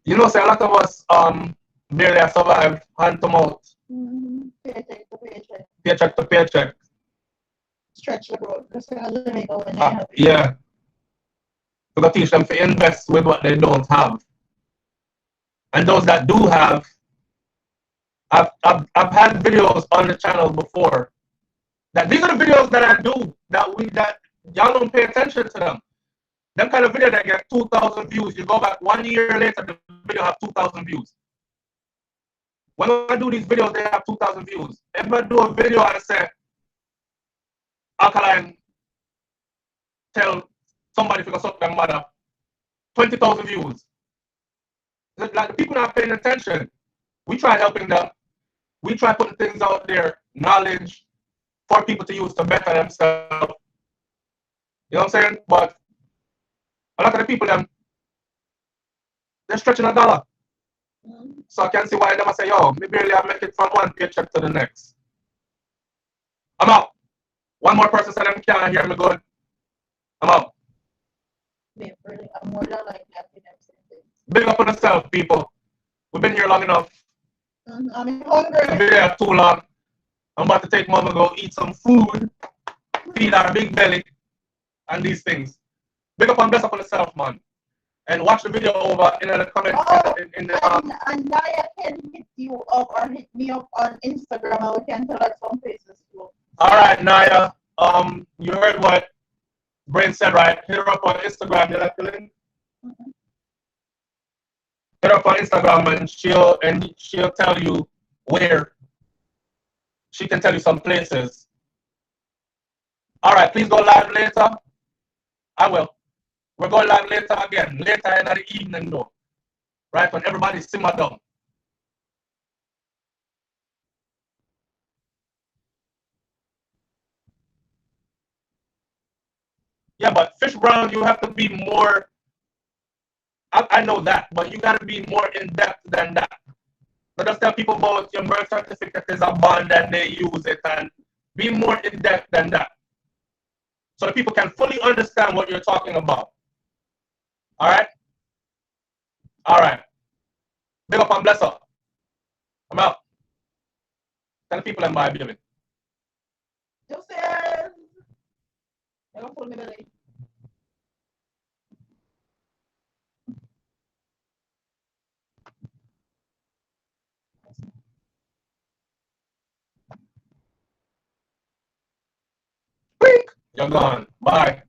You know, say a lot of us barely have survived hand to mouth. Paycheck to paycheck. Paycheck to paycheck. Stretch the road. Yeah. We're going to teach them to invest with what they don't have. And those that do have, I've had videos on the channel before that these are the videos that I do that y'all don't pay attention to them. Them kind of video that get 2,000 views. You go back 1 year later, the video have 2,000 views. When I do these videos, they have 2,000 views. If I do a video and say, Alkaline, tell somebody to suck their mother, 20,000 views. Like the people not paying attention. We try helping them. We try putting things out there, knowledge for people to use to better themselves. You know what I'm saying? But a lot of the people, they're stretching a dollar. So I can see why they must say, yo, me barely I make it from one paycheck to the next. I'm out. One more person said them can't hear me good. I'm out. I'm more than like that. Big up on yourself, people. We've been here long enough. I'm I've hungry. been here too long. I'm about to take mom and go eat some food, feed our big belly, and these things. Big up and bless up on yourself, man. And watch the video over in the comment. And Naya can hit you up or hit me up on Instagram, and we can tell us some places too. All right, Naya. You heard what Brain said, right? Hit her up on Instagram. Did I fill in? Hit her up on Instagram, and she'll tell you where. She can tell you some places. All right, please go live later. I will. We're going live later again, later in the evening, though. Right, when everybody's simmered down. Yeah, but Fish Brown, you have to be more. I know that, but you got to be more in depth than that. But just tell people about your birth certificate is a bond and they use it, and be more in depth than that, so that people can fully understand what you're talking about. All right? All right. Big up and bless up. I'm out. Tell the people I'm by, baby. Joseph! Don't pull me belly. You're gone. Bye.